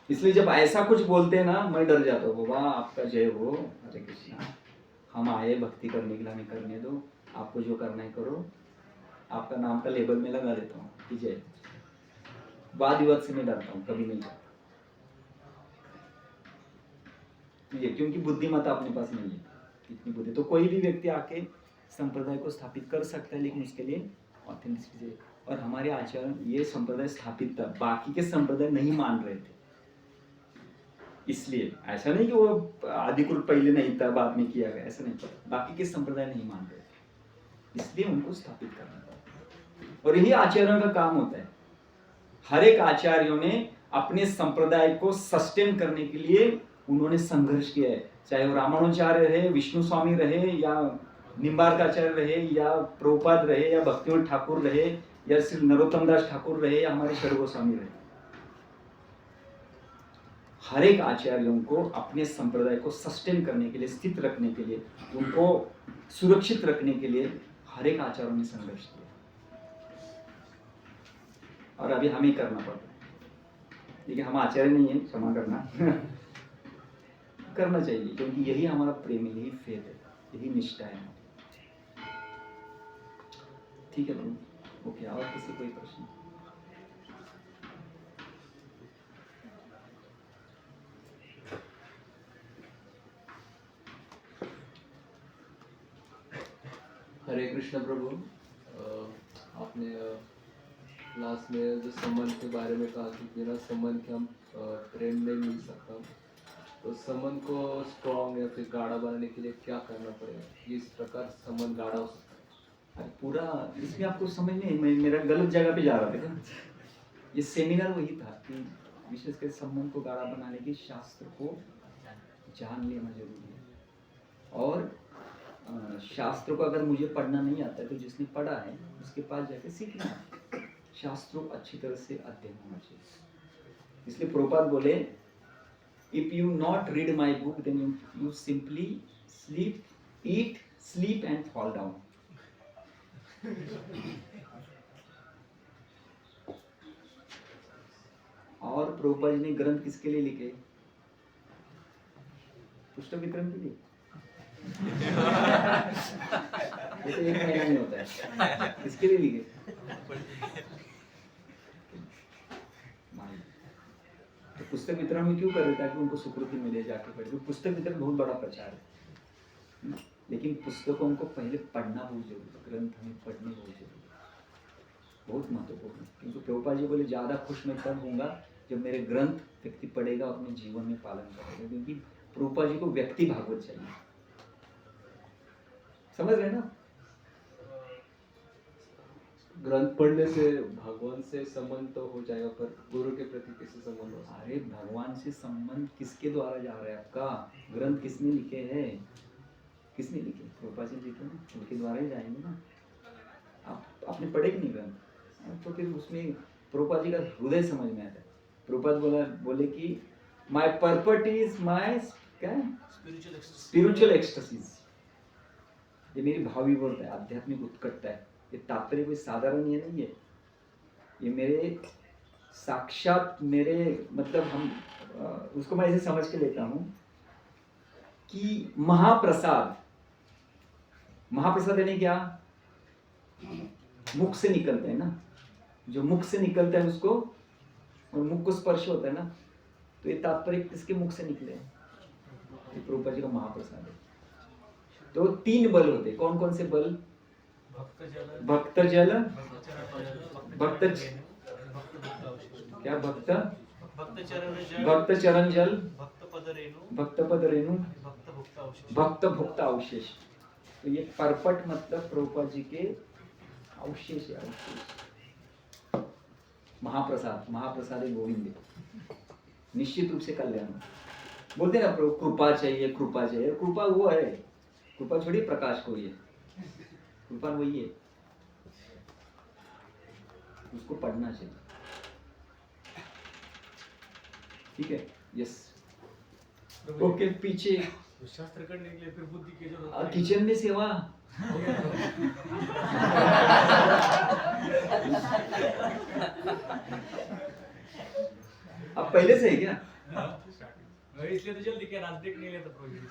इसलिए जब ऐसा कुछ बोलते हैं ना, मैं डर जाता हूँ। बाबा आपका जय हो, हरे कृष्णा, हम आए भक्ति करने के लिए, हमें करने दो, आपको जो करना है करो। आपका नाम का लेबल में लगा देता हूँ कि जय। वाद विवाद से मैं डरता हूँ, कभी नहीं डरता। ये क्योंकि बुद्धिमत्ता अपने पास नहीं है इतनी बुद्धि। तो कोई भी व्यक्ति आके संप्रदाय को स्थापित कर सकता है, लेकिन उसके लिए ऑथेंटिसिटी चाहिए। और हमारे आचरण ये संप्रदाय स्थापित था, बाकी के संप्रदाय नहीं मान रहे थे, इसलिए ऐसा नहीं कि वो आदिकुल पहले नहीं था बाद में किया गया, ऐसा नहीं, बाकी के संप्रदाय नहीं मान रहे थे, इसलिए उनको स्थापित करना पड़ा। और यही आचरण का काम होता है। हर एक आचार्यों ने अपने संप्रदाय को सस्टेन करने के लिए उन्होंने संघर्ष किया है, चाहे वो रामानुजाचार्य रहे, विष्णु स्वामी रहे, या निम्बार्काचार्य रहे, या प्रभुपाद रहे, या भक्तिवंत ठाकुर रहे, या श्री नरोत्तम दास ठाकुर रहे, या हमारे षड गोस्वामी रहे। हर एक आचार्यों को अपने संप्रदाय को सस्टेन करने के लिए, स्थित रखने के लिए, उनको सुरक्षित रखने के लिए हर एक आचार्यों ने संघर्ष किया, और अभी हमें करना पड़ रहा है। लेकिन हम आचार्य नहीं है, क्षमा करना करना चाहिए, क्योंकि यही हमारा प्रेम है, यही फेथ है, यही निष्ठा है। ठीक है प्रभु, ओके। और किसी कोई प्रश्न? हरे कृष्ण प्रभु। आपने क्लास में जो संबंध के बारे में कहा कि बिना संबंध के हम प्रेम नहीं मिल सकता, तो संबंध को स्ट्रॉन्ग या फिर गाढ़ा बनाने के लिए क्या करना पड़ेगा, किस प्रकार संबंध गाढ़ा हो सकता है? पूरा इसमें आपको समझ नहीं, मैं मेरा गलत जगह पे जा रहा था। ये सेमिनार वही था कि विशेषकर संबंध को गाढ़ा बनाने के शास्त्र को जान लेना जरूरी है। और शास्त्रों को अगर मुझे पढ़ना नहीं आता है तो जिसने पढ़ा है उसके पास जाके सीखना है। शास्त्रों को अच्छी तरह से अध्ययन होना चाहिए। इसलिए प्रभुपाद बोले, if you not read my book then you simply sleep, eat, sleep and fall down. और प्रभुपाद जी ने ग्रंथ किसके लिए लिखे? पुस्तक वितरण के लिए। ये तो एक महीना नहीं होता है, किसके लिए लिखे? तो पुस्तक वितरण में क्यों कर रहे, ताकि उनको सुकृति मिले, जाके पढ़े। तो पुस्तक वितरण बहुत बड़ा प्रचार है, लेकिन पुस्तकों को पहले पढ़ना बहुत जरूरी है। ग्रंथ हमें पढ़ने बहुत जरूरी है, बहुत महत्वपूर्ण है। क्योंकि प्रभुपाद जी बोले, ज़्यादा खुश मैं तब होऊंगा जब मेरे ग्रंथ व्यक्ति पढ़ेगा और अपने जीवन में पालन करेगा। क्योंकि प्रभुपाद जी को व्यक्ति भागवत चाहिए, समझ रहे ना? ग्रंथ पढ़ने से भगवान से संबंध तो हो जाएगा, पर गुरु के प्रति कैसे संबंध हो? अरे भगवान से संबंध किसके द्वारा जा रहा है आपका? ग्रंथ किसने लिखे हैं? किसने लिखे? प्रभुपाद जी लिखे ना, उनके द्वारा ही जाएंगे ना। आप आपने पढ़े कि नहीं ग्रंथ? तो फिर उसमें प्रभुपाद जी का हृदय समझ में आता है। प्रभुपाद बोले कि माय पर्पट इज माय क्या, स्पिरिचुअल एक्सटेसिस। ये मेरी भाव विभोरता है, आध्यात्मिक उत्कटता है। ये तात्पर्य कोई साधारण ये नहीं है, ये मेरे साक्षात मेरे मतलब हम उसको मैं ऐसे समझ के लेता हूँ कि महाप्रसाद, महाप्रसाद यानी क्या? मुख से निकलता है ना, जो मुख से निकलता है उसको, और मुख को स्पर्श होता है ना, तो ये तात्पर्य किसके मुख से निकले? ये प्रभुपाद जी का महाप्रसाद है। तो 3 बल होते, कौन कौन से बल? भक्त जल, भक्त क्या, भक्त चरण जल, भक्त पद रेणु, भक्त भुक्त अवशेष। तो ये परपट मतलब प्रभुपाद जी के अवशेष है, अवशेष। महाप्रसाद, महाप्रसाद है गोविंद, निश्चित रूप से कल्याण। बोलते ना प्रभु कृपा चाहिए, कृपा चाहिए। कृपा वो है, कृपा छोड़ी प्रकाश को, ये कृपा वही है, उसको पढ़ना चाहिए। ठीक है, यस, ओके। पीछे शास्त्र करने के लिए फिर बुद्धि की जरूरत किचन में सेवा। अब पहले से है क्या? इसलिए तो जल्दी क्या राजदेव नहीं लेता प्रोजेक्ट।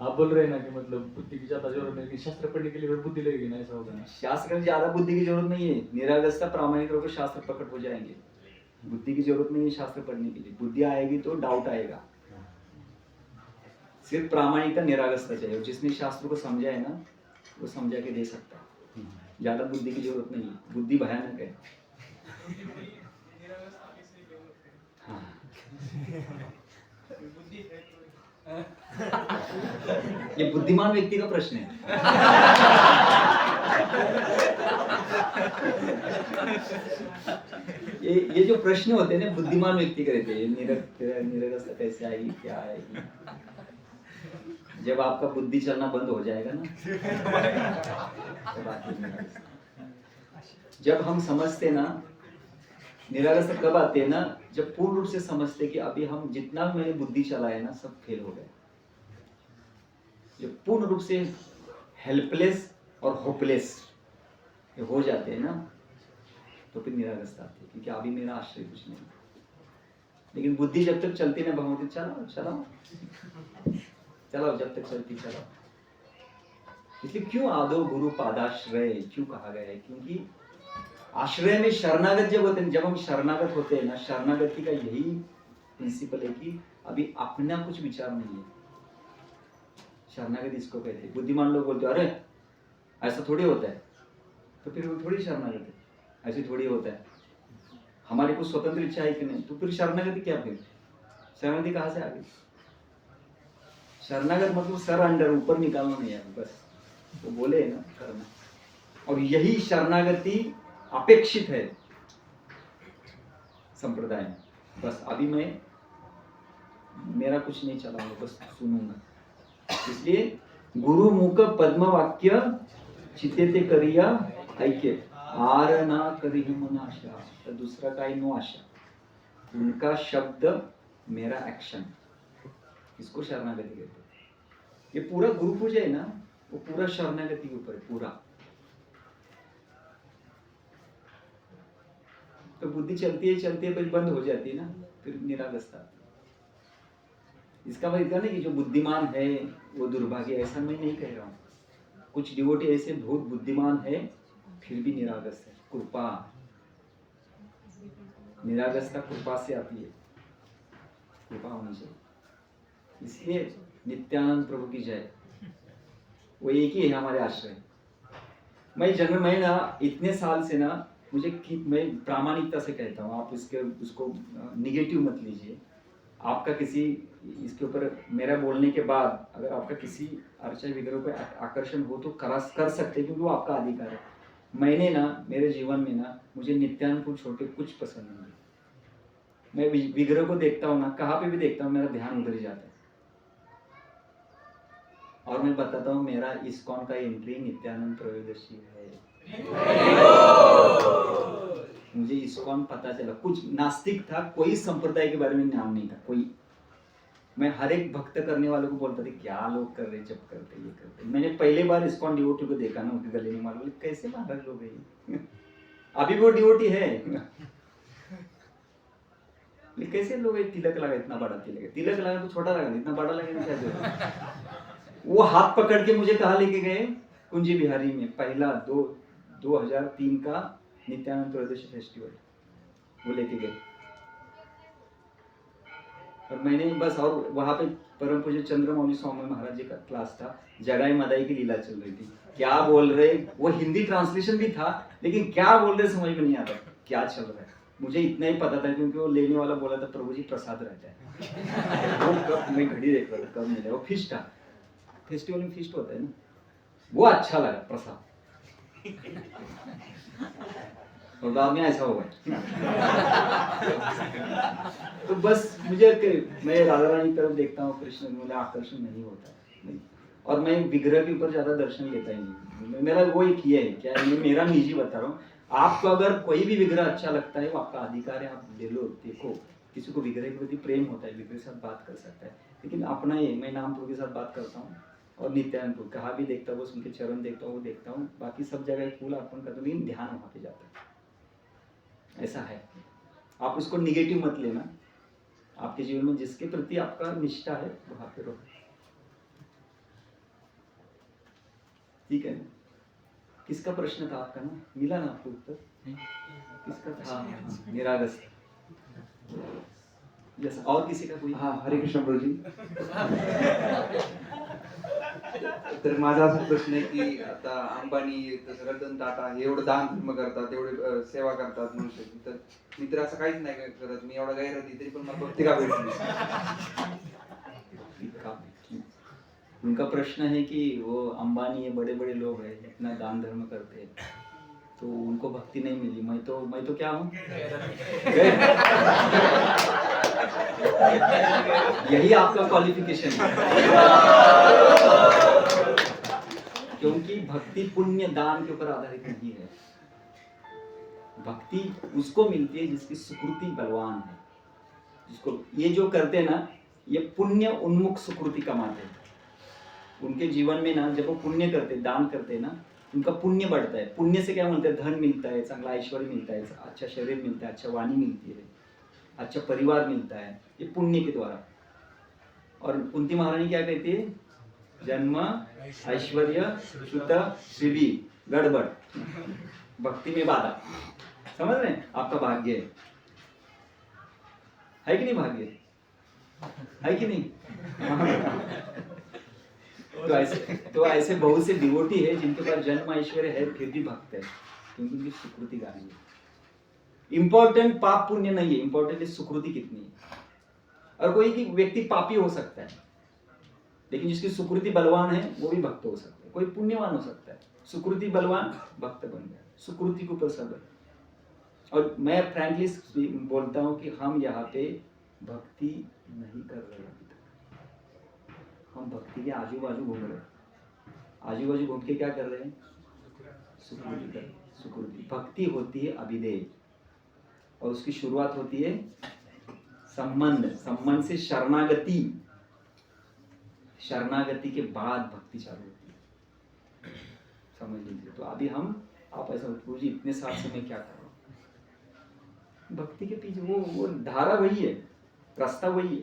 आप बोल रहे हैं ना कि मतलब बुद्धि की ज्यादा जरूरत नहीं, कि शास्त्र पढ़ने के लिए फिर बुद्धि लगेगी ना, ऐसा होगा ना? शास्त्र में ज्यादा बुद्धि की जरूरत नहीं है। निरागसता प्रामाणिक रूप से शास्त्र प्रकट हो जाएंगे। बुद्धि की जरूरत नहीं है शास्त्र पढ़ने के लिए। बुद्धि आएगी तो डाउट आएगा। सिर्फ प्रामाणिकता निरागसता चाहिए। जिसने शास्त्र को समझा है ना, वो समझा के दे सकता है। ज्यादा बुद्धि की जरूरत नहीं है। बुद्धि भयानक है। हाँ। ये बुद्धिमान व्यक्ति का प्रश्न है। ये जो प्रश्न होते हैं ना, बुद्धिमान व्यक्ति का रहते हैं। निरगसता कैसे आएगी, क्या आएगी? जब आपका बुद्धि चलना बंद हो जाएगा ना, तो बात ही नहीं आएगी। जब हम समझते ना, निरागसता कब आते हैं ना, जब पूर्ण रूप से समझते कि अभी हम जितना भी मैंने बुद्धि चलाया ना, सब फेल हो गया। जब पूर्ण रूप से हेल्पलेस और होपलेस हो जाते हैं ना, तो फिर निरागसता आती है, क्योंकि अभी मेरा आश्रय कुछ नहीं। लेकिन बुद्धि जब तक चलती ना, भगवती चलाओ चलाओ चलाओ, जब तक चलती चलाओ। इसलिए क्यों आदो गुरु पादाश्रय क्यों कहा गया है? क्योंकि आश्रय में शरणागत जब होते हैं, जब हम शरणागत होते हैं ना, शरणागति का यही प्रिंसिपल है कि अभी अपना कुछ विचार नहीं है। शरणागत इसको कहते हैं। बुद्धिमान लोग बोलते हैं अरे ऐसा थोड़ी होता है, तो फिर वो थोड़ी शरणागत है। ऐसे थोड़ी होता है। हमारी कुछ स्वतंत्र इच्छा है कि नहीं, तो फिर शरणागति क्या? फिर शरणागति कहाँ से आ गई? शरणागत मतलब सर अंडर, ऊपर निकालना नहीं है, बस वो बोले ना करना। और यही शरणागति अपेक्षित है संप्रदाय में। बस अभी मैं मेरा कुछ नहीं चलाऊंगा, बस सुनूंगा। इसलिए गुरु मुख पद्म वाक्य चित्ते करिया ऐक्य आर ना करी मन आशा। तो दूसरा काही नो आशा। उनका शब्द मेरा एक्शन, इसको शरणागति कहते हैं। ये पूरा गुरु पूजा है ना, वो पूरा शरणागति के ऊपर है पूरा। तो बुद्धि चलती है फिर बंद हो जाती है ना, फिर निरागसता। इसका मतलब इतना नहीं कि जो बुद्धिमान है वो दुर्भाग्य, ऐसा मैं नहीं कह रहा हूँ। कुछ डिवोटी ऐसे बहुत बुद्धिमान है फिर भी निरागस है। कृपा, निरागसता कृपा से आती है, कृपा होनी चाहिए। इसलिए नित्यानंद प्रभु की जय। वो एक ही है हमारे आश्रय। मैं ना इतने साल से ना, मैं प्रामाणिकता से कहता हूँ, आप उसको निगेटिव मत लीजिए। आपका किसी इसके ऊपर मेरा बोलने के बाद अगर आपका किसी अर्चा विग्रह पे आकर्षण हो तो कर सकते, क्योंकि वो आपका अधिकार है। मैंने ना मेरे जीवन में ना, मुझे नित्यानंद को छोड़ के कुछ पसंद नहीं है। मैं विग्रह को देखता हूँ ना, कहाँ पे भी देखता हूँ, मेरा ध्यान उधर ही जाता है। और मैं बताता हूँ, मेरा इस्कॉन का एंट्री नित्यानंद त्रयोदशी है। मुझे इस्कॉन पता चला। कुछ नास्तिक था, कोई संप्रदाय के बारे में ज्ञान नहीं था कोई। मैं हर एक भक्त करने वालों को बोलता था क्या लोग कर रहे, जब करते ये करते। मैंने पहले बार इस्कॉन डिवोटी को देखा ना, उनके गले में माल, बोले कैसे महाराज लोग हैं। अभी वो डिवोटी है। कैसे लोग तिलक लगा, इतना बड़ा तिलक लगा तो छोटा लगा, इतना बड़ा लगा क्या जरूरत। वो हाथ पकड़ के मुझे कहाँ लेके गए, कुंजी बिहारी में पहला 2003 का नित्यानंद त्रयोदशी फेस्टिवल, वो लेके गए। और मैंने बस, और वहाँ पे परम पूज्य चंद्रमौली स्वामी महाराज जी का क्लास था। जगाई मदाई की लीला चल रही थी। क्या बोल रहे, वो हिंदी ट्रांसलेशन भी था, लेकिन क्या बोल रहे समझ में नहीं आता क्या चल रहा है। मुझे इतना ही पता था क्योंकि वो लेने वाला बोला था प्रभु जी प्रसाद रहता है। वो कब, मैं घड़ी देख रहा था कब मिला। वो फिस्ट था, फेस्टिवल में फिस्ट होता है ना, वो अच्छा लगा प्रसाद। और बाद में ऐसा होगा। तो बस मुझे मैं राधा रानी की तरफ देखता हूँ, कृष्ण में मुझे आकर्षण नहीं होता नहीं। और मैं विग्रह के ऊपर ज्यादा दर्शन लेता ही नहीं। मेरा वो एक ये है, क्या है, मेरा निजी बता रहा हूँ। आपको अगर कोई भी विग्रह अच्छा लगता है, वो आपका अधिकार है, आप ले लो, देखो। किसी को विग्रह के प्रति प्रेम होता है, विग्रह के साथ बात कर सकता है, लेकिन अपना ये, मैं नाम प्रभु के साथ बात करता हूँ और नित्यानंद प्रभु कहाँ भी देखता हूँ, उनके चरण देखता हूँ, वो देखता हूँ। बाकी सब जगह फूल अर्पण करता हूँ, लेकिन ध्यान वहाँ पे जाता है। ऐसा है, आप उसको निगेटिव मत लेना। आपके जीवन में जिसके प्रति आपका निष्ठा है वहां पे रहो। ठीक है ना? किसका प्रश्न था आपका ना? मिला ना आपको उत्तर? किसका था? हाँ, निरागस। यस, और किसी का कोई? हाँ, हरे कृष्ण प्रभूजी. तर माझा असा प्रश्न आहे की आता अंबानी, तसं रतन टाटा हे एवढं दान धर्म करतात, एवढे सेवा करतात मनुष्याची, तर मी तर असं काहीच नाही करत. मी एवढा गैरहती तरी पण मला भक्ती का भेटली? उनका प्रश्न है कि वो अंबानी ये बड़े बड़े लोग हैं, इतना दान धर्म करते हैं, तो उनको भक्ति नहीं मिली। मैं तो क्या हूँ? यही आपका क्वालिफिकेशन है। क्योंकि भक्ति पुण्य दान के ऊपर आधारित नहीं है। भक्ति उसको मिलती है जिसकी सुकृति बलवान है, जिसको ये जो करते हैं ना, ये पुण्य उन्मुख सुकृति कमाते हैं। उनके जीवन में ना जब वो पुण्य करते, दान करते हैं ना, उनका पुण्य बढ़ता है। पुण्य से क्या मिलता है? धन मिलता है, चांगला ऐश्वर्य मिलता है, अच्छा शरीर मिलता है, अच्छा वाणी मिलती है, अच्छा परिवार मिलता है, ये पुण्य के द्वारा। और कुंती महारानी क्या कहती है? जन्म, ऐश्वर्य, श्रुत, श्रीबी, गड़बड़, भक्ति में बाधा। समझ रहे हैं? आपका भाग्य है कि नहीं? भाग्य है कि नहीं? तो ऐसे बहुत से डिवोटी है जिनके पास जन्म ऐश्वर्य है फिर भी भक्त है, क्योंकि उनकी सुकृति गानी है। इंपॉर्टेंट पाप पुण्य नहीं है, इंपॉर्टेंट है सुकृति कितनी है। और कोई की व्यक्ति पापी हो सकता है, लेकिन जिसकी सुकृति बलवान है वो भी भक्त हो सकता है। कोई पुण्यवान हो सकता है, सुकृति बलवान, भक्त बन गया। सुकृति के ऊपर सब है। और मैं फ्रैंकली बोलता हूँ कि हम यहाँ पे भक्ति नहीं कर रहे हैं। हम भक्ति के आजू बाजू घूम रहे हैं। आजू बाजू घूम के क्या कर रहे हैं? सुकृति कर रहे हैं। सुकृति भक्ति होती है अभिधेय, और उसकी शुरुआत होती है संबंध, संबंध से शरणागति, शरणागति के बाद भक्ति चालू होती है। समझ लीजिए। तो अभी आप ऐसा जी इतने साल से मैं क्या कर रहा हूँ? भक्ति के पीछे वो धारा वही है, रास्ता वही है।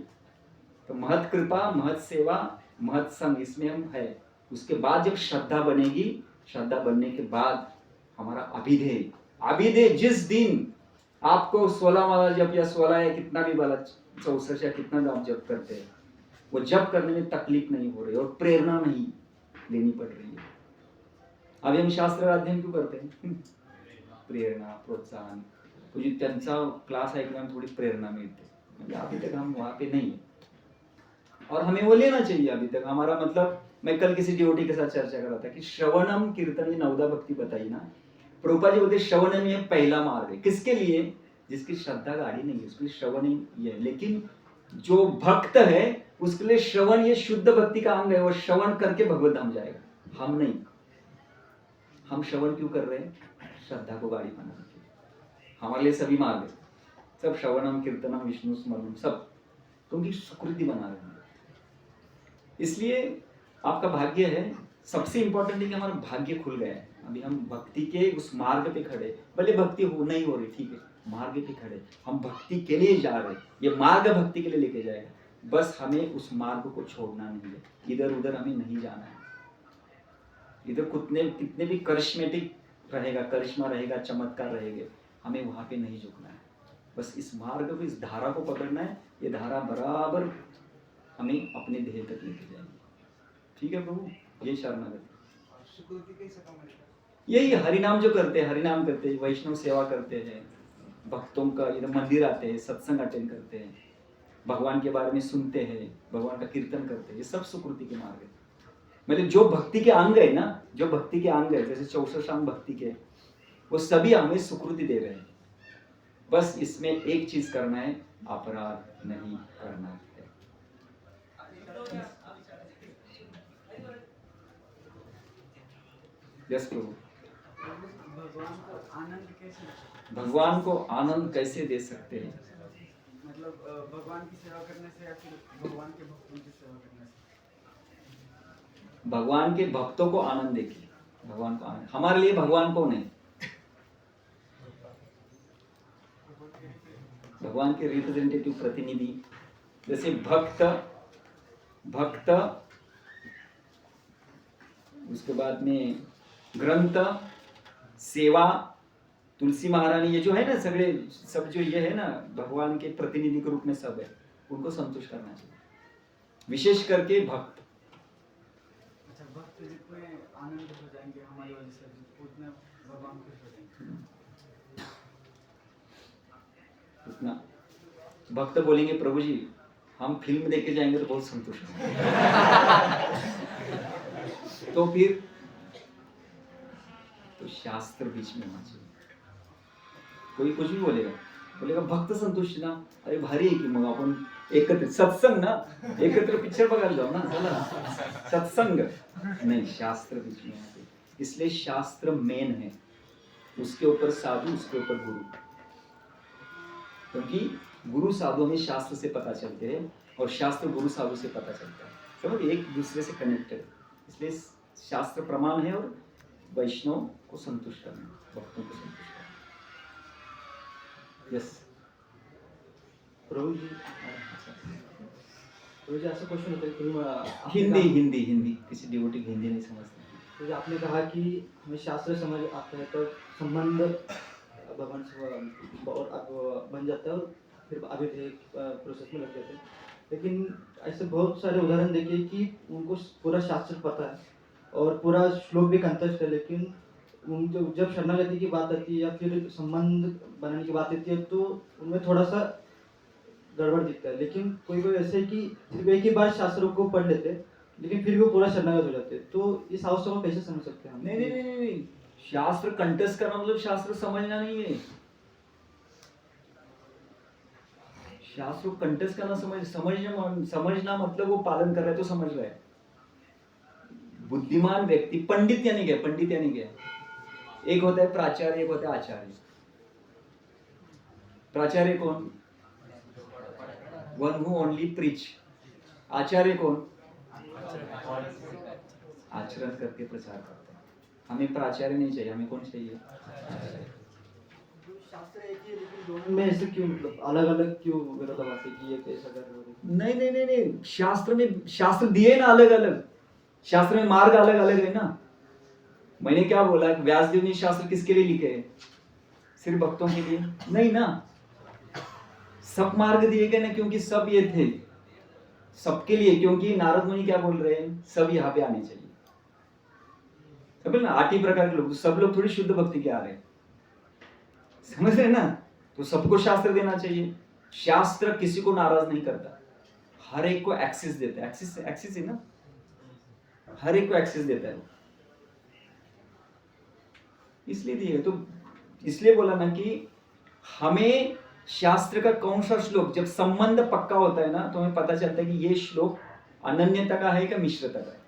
तो महत कृपा, महत सेवा, महत संग, इसमें हम है। उसके बाद जब श्रद्धा बनेगी, श्रद्धा बनने के बाद हमारा अभिधेय, अभिधेय जिस दिन आपको 16 माला जप या 16 या कितना भी वाला 64 या कितना भी आप जप करते हैं, वो जप करने में तकलीफ नहीं हो रही और प्रेरणा नहीं लेनी पड़ रही है। अभी हम शास्त्र अध्ययन क्यों करते हैं? प्रेरणा, प्रोत्साहन। तो जो त्यांचा क्लास ऐकल्यावर थोड़ी प्रेरणा मिलते, म्हणजे अभी तक हम वहाँ पे नहीं है और हमें वो लेना चाहिए। अभी तक हमारा मतलब, मैं कल किसी डिवोटी के साथ चर्चा कर रहा था कि श्रवणम कीर्तन, ये 9 भक्ति बताई ना, प्रभुपाद जी बोलते श्रवण में पहला मार्ग है। किसके लिए? जिसकी श्रद्धा गाढ़ी नहीं है, उसके लिए श्रवण ही है। लेकिन जो भक्त है उसके लिए श्रवण ये शुद्ध भक्ति का अंग है, वो श्रवण करके भगवत धाम जाएगा। हम नहीं। हम श्रवण क्यों कर रहे हैं? श्रद्धा को गाढ़ी बनाने के लिए। हमारे लिए सभी मार्ग है, सब श्रवणम कीर्तनम विष्णु स्मरणम, सब क्योंकि सुकृति बना रहे हैं। इसलिए आपका भाग्य है। सबसे इंपॉर्टेंट है कि हमारा भाग्य खुल गया है। अभी हम भक्ति के उस मार्ग पे खड़े, भले भक्ति हो नहीं हो रही, ठीक है, मार्ग पे खड़े, हम भक्ति के लिए जा रहे हैं। ये मार्ग भक्ति के लिए लेके जाएगा, बस हमें उस मार्ग को छोड़ना नहीं है। इधर उधर हमें नहीं जाना है। इधर कितने भी करिश्मेटिक रहेगा, करिश्मा रहेगा, चमत्कार रहेंगे, हमें वहां पे नहीं झुकना है। बस इस मार्ग को, इस धारा को पकड़ना है। ये धारा बराबर हमें अपने ध्येय तक लेके जाएगी। ठीक है प्रभु, ये शरणागति। यही हरिनाम जो करते हैं, हरिनाम करते हैं, वैष्णव सेवा करते हैं, भक्तों का इधर मंदिर आते हैं, सत्संग अटेंड करते हैं, भगवान के बारे में सुनते हैं, भगवान का कीर्तन करते हैं, ये सब सुकृति के मार्ग है। मतलब जो भक्ति के अंग है ना, जो भक्ति के अंग है, जैसे 64 अंग भक्ति के, वो सभी हमें सुकृति दे रहे हैं। बस इसमें एक चीज करना है, अपराध नहीं करना है। यस प्रभु। भगवान को आनंद कैसे दे सकते हैं? मतलब भगवान की सेवा करने से या फिर भगवान के भक्तों की सेवा करने से? भगवान के भक्तों को आनंद देखिए। भगवान को आनंद, हमारे लिए भगवान कौन है? भगवान के रिप्रेजेंटेटिव, प्रतिनिधि जैसे भक्त, भक्त, उसके बाद में ग्रंथ, सेवा, तुलसी महारानी, ये जो है ना सगळे सब जो ये है ना भगवान के प्रतिनिधि के रूप में सब है, उनको संतुष्ट करना चाहिए, विशेष करके भक्त। अच्छा, भक्त जितने आनंद हो जाएंगे हमारी वजह से उतने भगवान खुश हो जाएंगे। उतना भक्त बोलेंगे प्रभु जी हम फिल्म देख के जाएंगे तो बहुत संतुष्ट होंगे। तो फिर तो शास्त्र बीच में होना चाहिए। कोई कुछ भी बोलेगा भक्त संतुष्ट ना, अरे भारी आहे की मग आपण एकत्र सत्संग ना, एकत्र पिक्चर बघायला जाऊ ना, चला सत्संग नहीं, शास्त्र बीच में आते, इसलिए शास्त्र मेन है, उसके ऊपर साधु, उसके ऊपर गुरु, क्योंकि गुरु साधु हमें शास्त्र से पता चलते हैं और शास्त्र गुरु साधु से पता चलता है, समझ, एक दूसरे से कनेक्टेड, इसलिए शास्त्र प्रमाण है और वैष्णव को संतुष्ट करना, भक्तों को संतुष्ट करना। यस प्रभुजी ऐसा क्वेश्चन होता है कि हिंदी हिंदी हिंदी किसी डिवोटी हिंदी नहीं समझते। तो आपने कहा कि हमें शास्त्र समझ आता है तो संबंध भगवान से और बन जाता है और फिर आगे प्रोसेस में लग जाते हैं, लेकिन ऐसे बहुत सारे उदाहरण देखिए कि उनको पूरा शास्त्र पता है और पूरा श्लोक भी कंठस्थ है, लेकिन उनको जब शरणागति की बात आती है या फिर संबंध बनाने की बात आती है तो उनमें थोड़ा सा गड़बड़ दिखता है। लेकिन कोई कोई ऐसे कि सिर्फ एक ही बार शास्त्रों को पढ़ लेते हैं लेकिन फिर भी वो पूरा शरणागत हो जाते हैं, तो इस अवस्था को कैसे समझ सकते हैं हम? नहीं नहीं नहीं नहीं नहीं, शास्त्र कंठस्थ करना मतलब शास्त्र समझना नहीं है, शास्त्र को कंठस्थ करना समझना मतलब वो पालन कर रहा है तो समझ रहा है। बुद्धिमान व्यक्ति, पंडित यानी क्या, पंडित यानी क्या, एक होता है प्राचार्य, एक होता है आचार्य। प्राचार्य कौन? One who only preach. आचार्य कौन? आचरण करके प्रचार करते हैं। हमें प्राचार्य नहीं चाहिए, हमें कौन चाहिए? शास्त्र एक ही है लेकिन दोनों में ऐसे क्यों, मतलब अलग अलग क्यों विरोधाभास है कि ये कैसा कर रहे हो? नहीं नहीं नहीं नहीं, शास्त्र में शास्त्र दिए ना अलग अलग, शास्त्र में मार्ग अलग अलग है ना। मैंने क्या बोला, व्यासदेव ने शास्त्र किसके लिए लिखे हैं? सिर्फ भक्तों के लिए नहीं ना, सब मार्ग दिए गए ना, क्योंकि सब ये थे सबके लिए, क्योंकि नारद मुनि क्या बोल रहे हैं, सब यहाँ पे आने चाहिए, सब ना 8 ही प्रकार के लोग, सब लोग थोड़ी शुद्ध भक्ति के आ रहे हैं, समझ रहे ना, तो सबको शास्त्र देना चाहिए। शास्त्र किसी को नाराज नहीं करता, हर एक को एक्सेस देता है, एक्सेस है ना, हर एक को एक्सेस देता है, इसलिए दिए। तो इसलिए बोला ना कि हमें शास्त्र का कौन सा श्लोक, जब संबंध पक्का होता है ना तो हमें पता चलता है कि ये श्लोक अनन्यता का है क्या मिश्रता का है,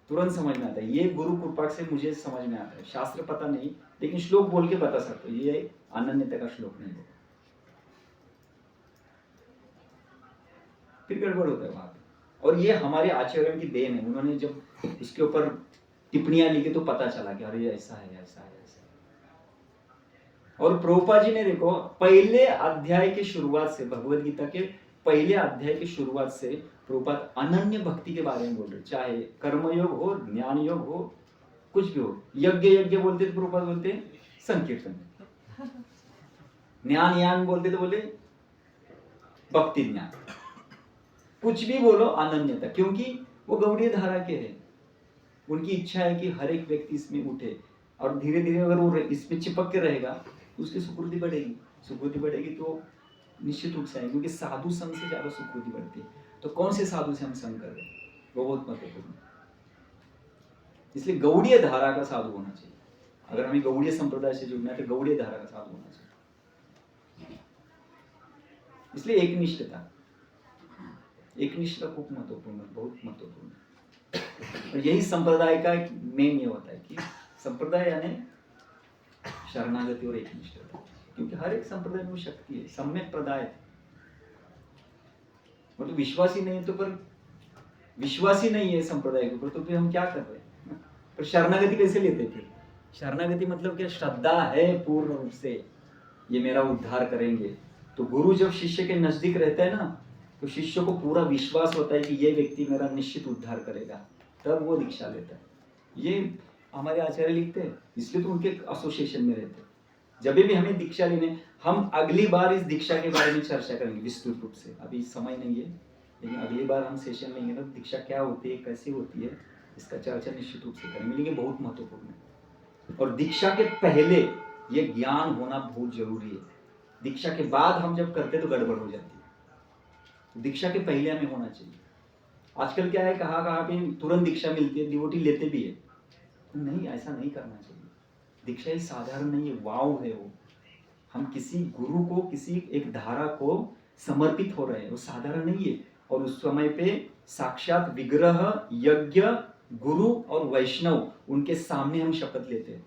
तुरंत समझ में आता है। ये गुरु कृपा से मुझे समझ में आता है, शास्त्र पता नहीं लेकिन श्लोक बोल के बता सकते हो ये अनन्यता का श्लोक नहीं होगा, फिर गड़बड़ होता है वहां पे। और ये हमारे आचार्यों की देन है, उन्होंने जब इसके ऊपर टिप्पणियां लिखी तो पता चला कि अरे ऐसा है ऐसा है ऐसा है। और प्रभुपाद जी ने देखो पहले अध्याय के शुरुआत से, भगवद गीता के पहले अध्याय की शुरुआत से प्रभुपाद अनन्य भक्ति के बारे में बोल रहे, चाहे कर्मयोग हो, ज्ञान योग हो, कुछ भी हो। यज्ञ बोलते तो प्रभुपाद बोलते संकीर्तन, ज्ञान बोलते तो बोले भक्ति ज्ञान, कुछ भी बोलो अनन्यता, क्योंकि वो गौड़ीय धारा के हैं, उनकी इच्छा है कि हर एक व्यक्ति इसमें उठे और धीरे धीरे अगर वो इसमें चिपक के रहेगा तो उसकी सुकृति बढ़ेगी तो निश्चित रूप से आएगी, क्योंकि साधु संघ से ज्यादा सुकृति बढ़ती है। तो कौन से साधु से हम संग कर रहे हैं, वो बहुत महत्वपूर्ण है। इसलिए गौड़ीय धारा का साधु होना चाहिए, अगर हमें गौड़ीय संप्रदाय से जुड़ना है तो गौड़ीय धारा का साधु होना चाहिए। इसलिए एकनिष्ठता खूब महत्वपूर्ण, बहुत महत्वपूर्ण। और यही संप्रदाय का एक मेन ये होता है कि संप्रदाय यानी शरणागति और एकनिष्ठता, क्योंकि हर एक संप्रदाय में शक्ति है, सम्यक प्रदाय है। मतलब विश्वासी नहीं है तो पर विश्वासी नहीं है संप्रदाय के ऊपर तो फिर हम क्या कर रहे हैं? पर शरणागति कैसे लेते फिर? शरणागति मतलब क्या? श्रद्धा है पूर्ण रूप से, ये मेरा उद्धार करेंगे, तो गुरु जब शिष्य के नजदीक रहता है ना, तो शिष्य को पूरा विश्वास होता है कि ये व्यक्ति मेरा निश्चित उद्धार करेगा, तब वो दीक्षा लेता है। ये हमारे आचार्य लिखते हैं, इसलिए तो उनके एसोसिएशन में रहते हैं। जब भी हमें दीक्षा लेने, हम अगली बार इस दीक्षा के बारे में चर्चा करेंगे विस्तृत रूप से, अभी समय नहीं है, लेकिन अगली बार हम सेशन लेंगे ना, दीक्षा क्या होती है, कैसे होती है, इसका चर्चा निश्चित रूप से करेंगे, लेकिन बहुत महत्वपूर्ण है। और दीक्षा के पहले ये ज्ञान होना बहुत जरूरी है। दीक्षा के बाद हम जब करते तो गड़बड़ हो जाती है। दीक्षा के पहले हमें होना चाहिए। आजकल क्या है, कहाँ पे तुरंत दीक्षा मिलती है, डिवोटी लेते भी है, नहीं, ऐसा नहीं करना चाहिए। दीक्षा ये साधारण नहीं है, वाव है वो। हम किसी गुरु को, किसी एक धारा को समर्पित हो रहे हैं, वो साधारण नहीं है। और उस समय पे साक्षात विग्रह, यज्ञ, गुरु और वैष्णव, उनके सामने हम शपथ लेते हैं।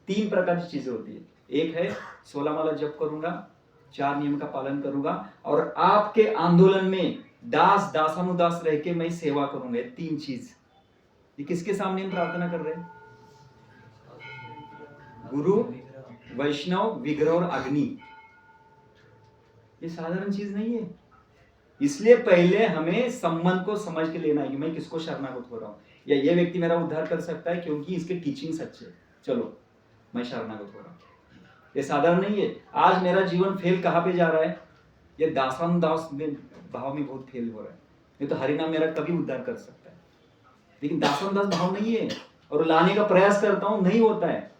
3 प्रकार की चीजें होती है। एक है 16 माला जप करूंगा, 4 नियम का पालन करूंगा, और आपके आंदोलन में दास दासानुदास रह के मैं सेवा करूंगा। ये 3 चीज, ये किसके सामने हम प्रार्थना कर रहे हैं? गुरु, वैष्णव, विग्रह और अग्नि। ये साधारण चीज नहीं है। इसलिए पहले हमें संबंध को समझ के लेना है कि मैं किसको शरणागत हो रहा हूं, या ये व्यक्ति मेरा उद्धार कर सकता है क्योंकि इसके टीचिंग सच्चे, चलो मैं शरणागत हो रहा हूं। ये साधारण नहीं है। आज मेरा जीवन फेल कहाँ पे जा रहा है, ये दासानुदास में भाव में बहुत फेल हो रहा है। नहीं तो हरिनाम मेरा कभी उद्धार कर सकता है, लेकिन दासानुदास भाव नहीं है, और लाने का प्रयास करता हूं, नहीं होता है।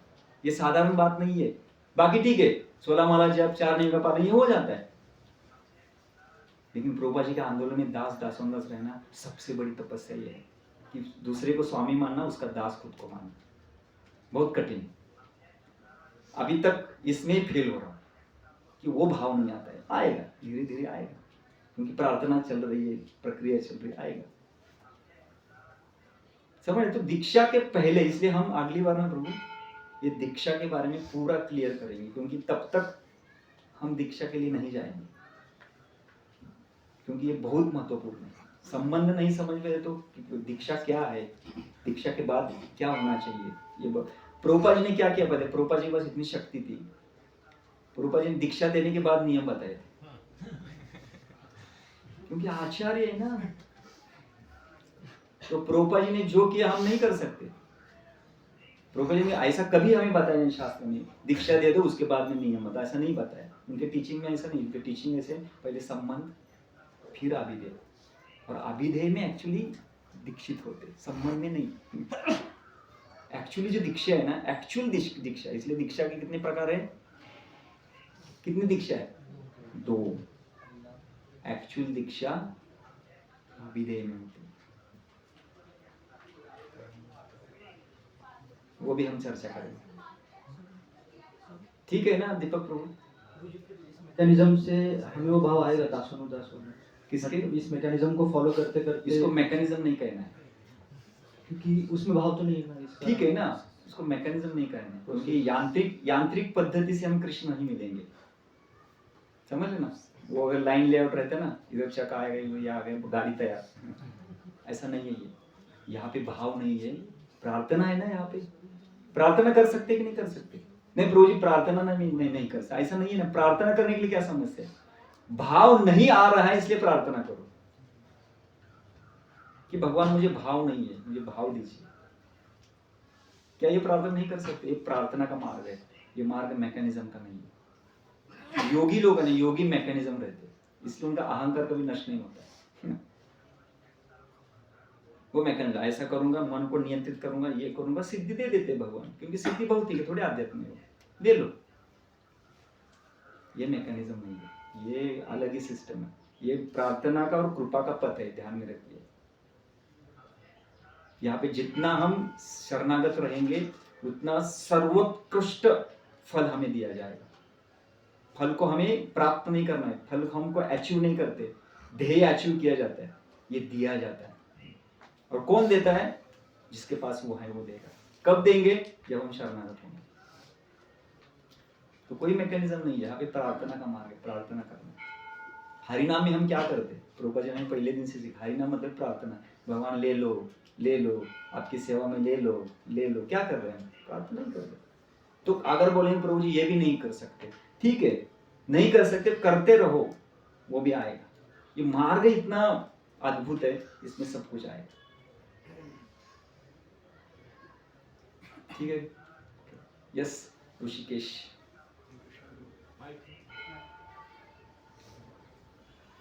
ये साधारण बात नहीं है। बाकी ठीक है, 16 माला जप, 4 नियम का पालन, ये हो जाता है। लेकिन प्रभुपाद जी के आंदोलन में दास दासानुदास रहना सबसे बड़ी तपस्या ये है कि दूसरे को स्वामी मानना, उसका दास खुद को मानना, बहुत कठिन है। अभी तक इसमें फेल हो रहा हूं कि वो भाव नहीं आता है। आएगा, धीरे धीरे आएगा, क्योंकि प्रार्थना चल रही है, प्रक्रिया चल रही है, आएगा। समझ? तो दीक्षा के पहले, इसलिए हम अगली बार में प्रभु ये दीक्षा के बारे में पूरा क्लियर करेंगे, क्योंकि तब तक हम दीक्षा के लिए नहीं जाएंगे, क्योंकि ये बहुत महत्वपूर्ण है। संबंध नहीं समझ में तो दीक्षा क्या है, दीक्षा के बाद क्या होना चाहिए, ये प्रभुपाद जी ने क्या किया पता है? प्रभुपाद जी के पास इतनी शक्ति थी, प्रभुपाद जी ने दीक्षा देने के बाद नियम बताए थे, क्योंकि आचार्य है ना। तो प्रभुपाद जी ने जो किया हम नहीं कर सकते। प्रभुपाद जी ने ऐसा कभी हमें बताया नहीं शास्त्र में, दीक्षा दे दो उसके बाद में नियम बता, ऐसा नहीं बताया। उनके टीचिंग में ऐसा नहीं। उनके टीचिंग में से पहले संबंध, फिर अभिधेय, और अभिधेय में एक्चुअली दीक्षित होते, संबंध में नहीं। एक्चुअली जो दीक्षा है ना, एक्चुअल दीक्षा, इसलिए दीक्षा के कितने प्रकार है, कितनी दीक्षा है? 2। एक्चुअल दीक्षा अभिधेय में होती है, वो भी हम चर्चा करेंगे। ठीक है ना दीपक प्रभु? मैकेनिज्म से हमें वो भाव आएगा दासानुदास होने। किसके? इस मैकेनिज्म को फॉलो करते करते। इसको मैकेनिज्म नहीं कहना है, क्योंकि उसमें भाव तो नहीं है ना इसका। ठीक है ना, उसको मैकेनिज्म नहीं कहना है, क्योंकि यांत्रिक पद्धति से हम कृष्ण नहीं मिलेंगे। समझ लेना, वो अगर लाइन लेआउट रहता है ना, इधर चक आएगा, ये आ गया, गाड़ी तैयार, ऐसा नहीं है। ये यहाँ पे भाव नहीं है, प्रार्थना है ना। यहाँ पे प्रार्थना कर सकते कि नहीं कर सकते? नहीं प्रभु जी प्रार्थना नहीं कर सकते, ऐसा नहीं है ना। प्रार्थना करने के लिए क्या समस्या है? भाव नहीं आ रहा है, इसलिए प्रार्थना करो कि भगवान मुझे भाव नहीं है, मुझे भाव दीजिए। क्या ये प्रार्थना नहीं कर सकते? ये प्रार्थना का मार्ग है, ये मार्ग मैकेनिज्म का नहीं है। योगी लोग है, योगी मैकेनिज्म रहते हैं, इसलिए उनका अहंकार कभी नष्ट नहीं होता है। वो मैकेनिज्म, ऐसा करूंगा, मन को नियंत्रित करूंगा, ये करूंगा, सिद्धि दे देते भगवान, क्योंकि सिद्धि बहुत ही थोड़े आध्यात्म में दे लो। ये मैकेनिज्म नहीं है, ये अलग ही सिस्टम है। ये प्रार्थना का और कृपा का पथ है, ध्यान में रखिए। यहाँ पे जितना हम शरणागत रहेंगे, उतना सर्वोत्कृष्ट फल हमें दिया जाएगा। फल को हमें प्राप्त नहीं करना है, फल को हमको अचीव नहीं करते, ध्येय अचीव किया जाता है, ये दिया जाता है। और कौन देता है? जिसके पास वो है वो देगा। कब देंगे? जब हम शरणागत होंगे। तो कोई मैकेनिज्म नहीं है, यहाँ पे प्रार्थना का मार्ग है, प्रार्थना करना। हरिनाम में हम क्या करते? प्रभुपाद जी ने पहले दिन से सीखा, हरिनाम मतलब प्रार्थना। भगवान ले लो, आपकी सेवा में ले लो। क्या कर रहे हैं? प्रार्थना ही कर रहे हैं। तो अगर बोलेंगे प्रभु जी ये भी नहीं कर सकते, ठीक है, नहीं कर सकते करते रहो, वो भी आएगा। ये मार्ग इतना अद्भुत है, इसमें सब कुछ आएगा। ठीक है, यस ऋषिकेश।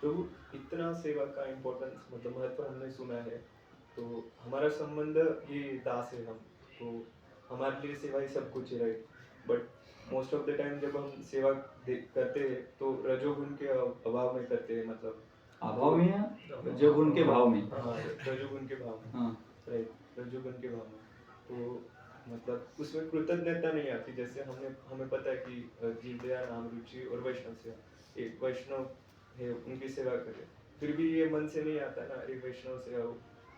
प्रभु, इतना सेवा का इम्पोर्टेंस मतलब महत्व हमने सुना है, तो हमारा संबंध ये दास है हम, तो हमारे लिए सेवा ही सब कुछ है, right? But most of the time जब हम सेवा करते हैं तो रजोगुण के अभाव में करते हैं, मतलब अभाव में या रजोगुण के भाव में? हाँ, रजोगुण के भाव में, हाँ, राइट, रजोगुण के भाव में। तो मतलब उसमें कृतज्ञता नहीं आती, जैसे हमें पता है कि जीवदया, नाम रुचि और वैष्णव सेवा, एक वैष्णव है उनकी सेवा करे, फिर भी ये मन से नहीं आता ना, अरे वैष्णव सेवा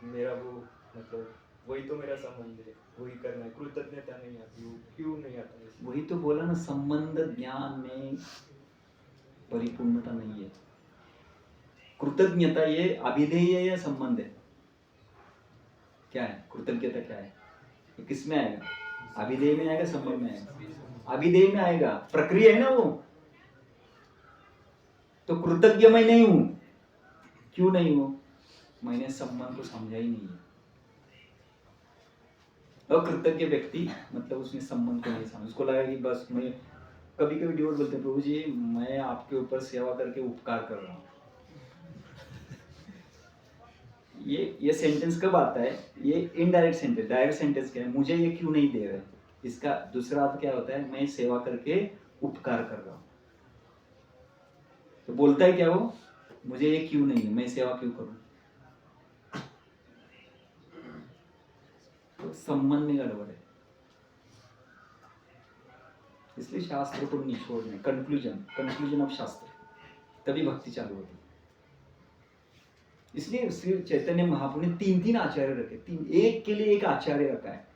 मेरा वो मतलब वही तो मेरा संबंध है, वही करना है, कृतज्ञता नहीं आती, वो क्यों नहीं आता है? वही तो बोला ना, संबंध ज्ञान में परिपूर्णता नहीं है। कृतज्ञता ये अभिधेय है या संबंध है? क्या है कृतज्ञता? क्या है? ये किस में आएगा? अभिधेय में आएगा, संबंध में आएगा? अभिधेय में आएगा, प्रक्रिया है ना वो। तो कृतज्ञ मैं नहीं हूं, क्यों नहीं हूं? मैंने संबंध को समझा ही नहीं है। अकृतज्ञ व्यक्ति मतलब उसने संबंध को नहीं समझा, उसको लगा कि बस मैं, कभी कभी डिवोट बोलते हैं, प्रभु जी मैं आपके ऊपर सेवा करके उपकार कर रहा हूँ। ये सेंटेंस कब आता है? ये इनडायरेक्ट सेंटेंस। डायरेक्ट सेंटेंस क्या है? मुझे ये क्यों नहीं दे रहे? इसका दूसरा अर्थ क्या होता है? मैं सेवा करके उपकार कर रहा हूँ। तो बोलता है क्या वो? मुझे ये क्यों नहीं है, मैं सेवा क्यों करूं? तो संबंध में गड़बड़ है। इसलिए शास्त्र को निचोड़ में कंक्लूजन ऑफ शास्त्र, तभी भक्ति चालू होती है। इसलिए श्री चैतन्य महाप्रभु ने 3 आचार्य रखे, एक के लिए एक आचार्य रखा है।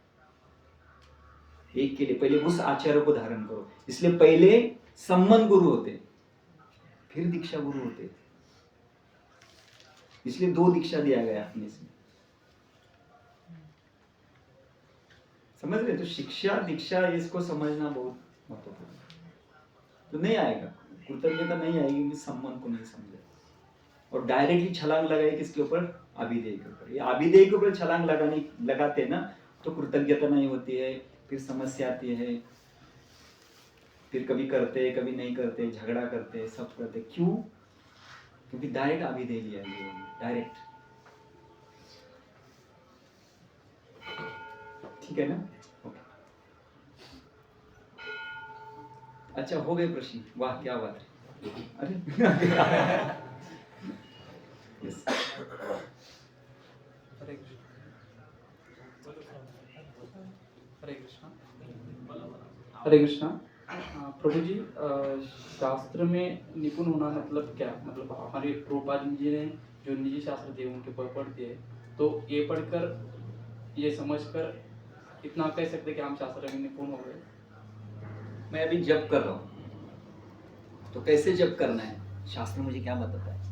एक के लिए पहले उस आचार्य को धारण करो। इसलिए पहले संबंध गुरु होते, फिर दीक्षा गुरु होते। इसलिए 2 दीक्षा दिया गया अपने से, समझ रहे? तो शिक्षा दीक्षा इसको समझना बहुत महत्वपूर्ण है। तो नहीं आएगा, कृतज्ञता नहीं आएगी क्योंकि संबंध को नहीं समझे और डायरेक्टली छलांग लगाए किसके ऊपर? अभिधेय के ऊपर। ये अभिधेय के ऊपर छलांग लगाते ना तो कृतज्ञता नहीं होती है, फिर समस्या आती है, फिर कभी करते कभी नहीं करते, झगड़ा करते, सब करते। क्यों? क्योंकि डायरेक्ट अभिधेय लिया है, डायरेक्ट। ठीक है ना? ओके। अच्छा, हो गए प्रश्न? वाह क्या बात है। अरे Yes. हरे कृष्ण। हरे कृष्ण। हरे कृष्ण। प्रभु जी, शास्त्र में निपुण होना मतलब क्या? मतलब हमारे प्रभुपाद जी ने जो निजी शास्त्र दिए उनके ऊपर पढ़ दिए, तो ये पढ़कर ये समझकर इतना कह सकते कि हम शास्त्र में निपुण हो गए। मैं अभी जप कर रहा हूँ, तो कैसे जप करना है शास्त्र मुझे क्या बताता है?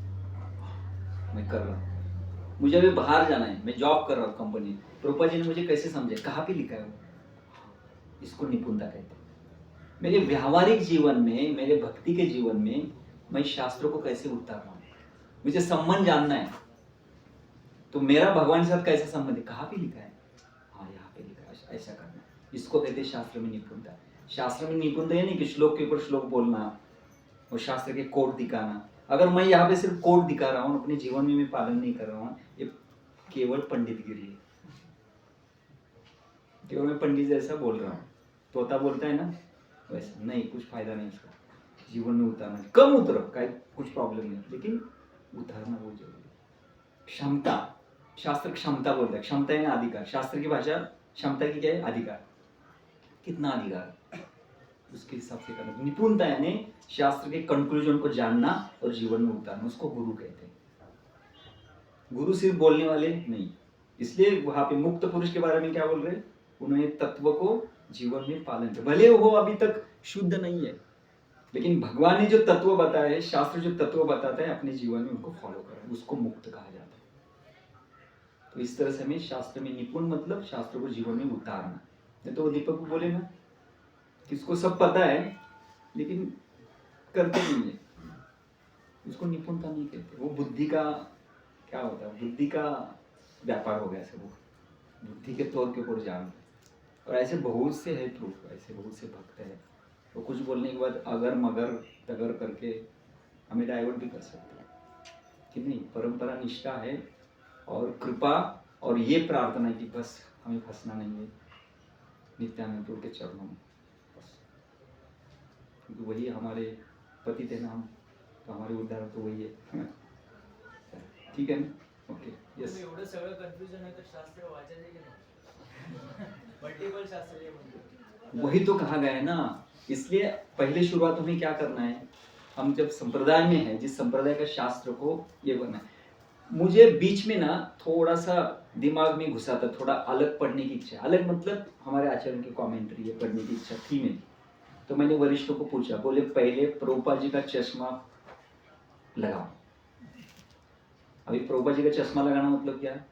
मैं कर रहा हूँ। मुझे अभी बाहर जाना है, मैं जॉब कर रहा हूँ कंपनी। प्रभुपाद जी ने मुझे कैसे समझे? कहाँ पे लिखा है वो? इसको निपुणता कहते हैं। मेरे व्यावहारिक जीवन में, मेरे भक्ति के जीवन में मैं शास्त्रों को कैसे उतार रहा हूँ? मुझे संबंध जानना है, तो मेरा भगवान के साथ कैसा संबंध है? कहाँ पे लिखा है? हाँ यहाँ पे लिखा है, ऐसा करना। इसको कहते हैं शास्त्र में निपुणता। शास्त्र में निपुणता ये नहीं कि श्लोक के ऊपर श्लोक बोलना और शास्त्र के कोड दिखाना। अगर मैं यहाँ पे सिर्फ कोड दिखा रहा हूँ, अपने जीवन में मैं पालन नहीं कर रहा हूँ, ये केवल पंडितगिरी है। केवल मैं पंडित जैसा बोल रहा हूँ, तोता बोलता है ना वैसा नहीं, कुछ फायदा नहीं इसका। जीवन में उतारना, कम उतरो, कुछ प्रॉब्लम नहीं, लेकिन उतारना बहुत जरूरी है। क्षमता, शास्त्र क्षमता बोलता है, क्षमता है ना अधिकार। शास्त्र की भाषा क्षमता की क्या है? अधिकार। कितना अधिकार, उसके हिसाब से करना। निपुणता यानी शास्त्र के कंक्लूजन को जानना और जीवन में उतारना, उसको गुरु कहते हैं। गुरु सिर्फ बोलने वाले नहीं। इसलिए वहां पे मुक्त पुरुष के बारे में क्या बोल रहे? उन्होंने तत्व को जीवन में पालन किया। भले वो अभी तक शुद्ध नहीं है, लेकिन भगवान ने जो तत्व बताया है, शास्त्र जो तत्व बताता है, अपने जीवन में उनको फॉलो करें, उसको मुक्त कहा जाता है। तो इस तरह से हमें शास्त्र में निपुण मतलब शास्त्र को जीवन में उतारना। नहीं तो वो दीपक को बोले ना, किसको सब पता है लेकिन करते नहीं है, उसको निपुणता नहीं कहते। वो बुद्धि का क्या होता है, बुद्धि का व्यापार हो गया सब, वो बुद्धि के तौर के ऊपर जान। और ऐसे बहुत से है प्रूफ, ऐसे बहुत से भक्त है, वो कुछ बोलने के बाद अगर मगर तगर करके हमें डाइवर्ट भी कर सकते हैं कि नहीं, परंपरा निष्ठा है और कृपा, और ये प्रार्थना है कि बस हमें फंसना नहीं है नित्यानंद प्रभु के चरणों में, बस। क्योंकि वही हमारे पति थे ना, हम तो हमारे उद्धार तो वही है। ठीक है ना? Okay, yes. एवढं सगळं कन्फ्युजन आहे तर शास्त्र वाचायचे की नाही? मल्टिपल शास्त्र आहे म्हणजे वही तो कहा गया है ना, इसलिए पहले शुरुआत हमें क्या करना है, हम जब संप्रदाय में है, जिस संप्रदाय का शास्त्र को ये बनना है। मुझे बीच में ना थोड़ा सा दिमाग में घुसा था, थोड़ा अलग पढ़ने की इच्छा, अलग मतलब हमारे आचार्य की कमेंट्री है पढ़ने की इच्छा थी मेरी। तो मैंने वरिष्ठों को पूछा, बोले पहले प्रभुपाद जी का चश्मा लगाओ। अभी प्रभुपाद जी का चश्मा लगाना मतलब क्या है,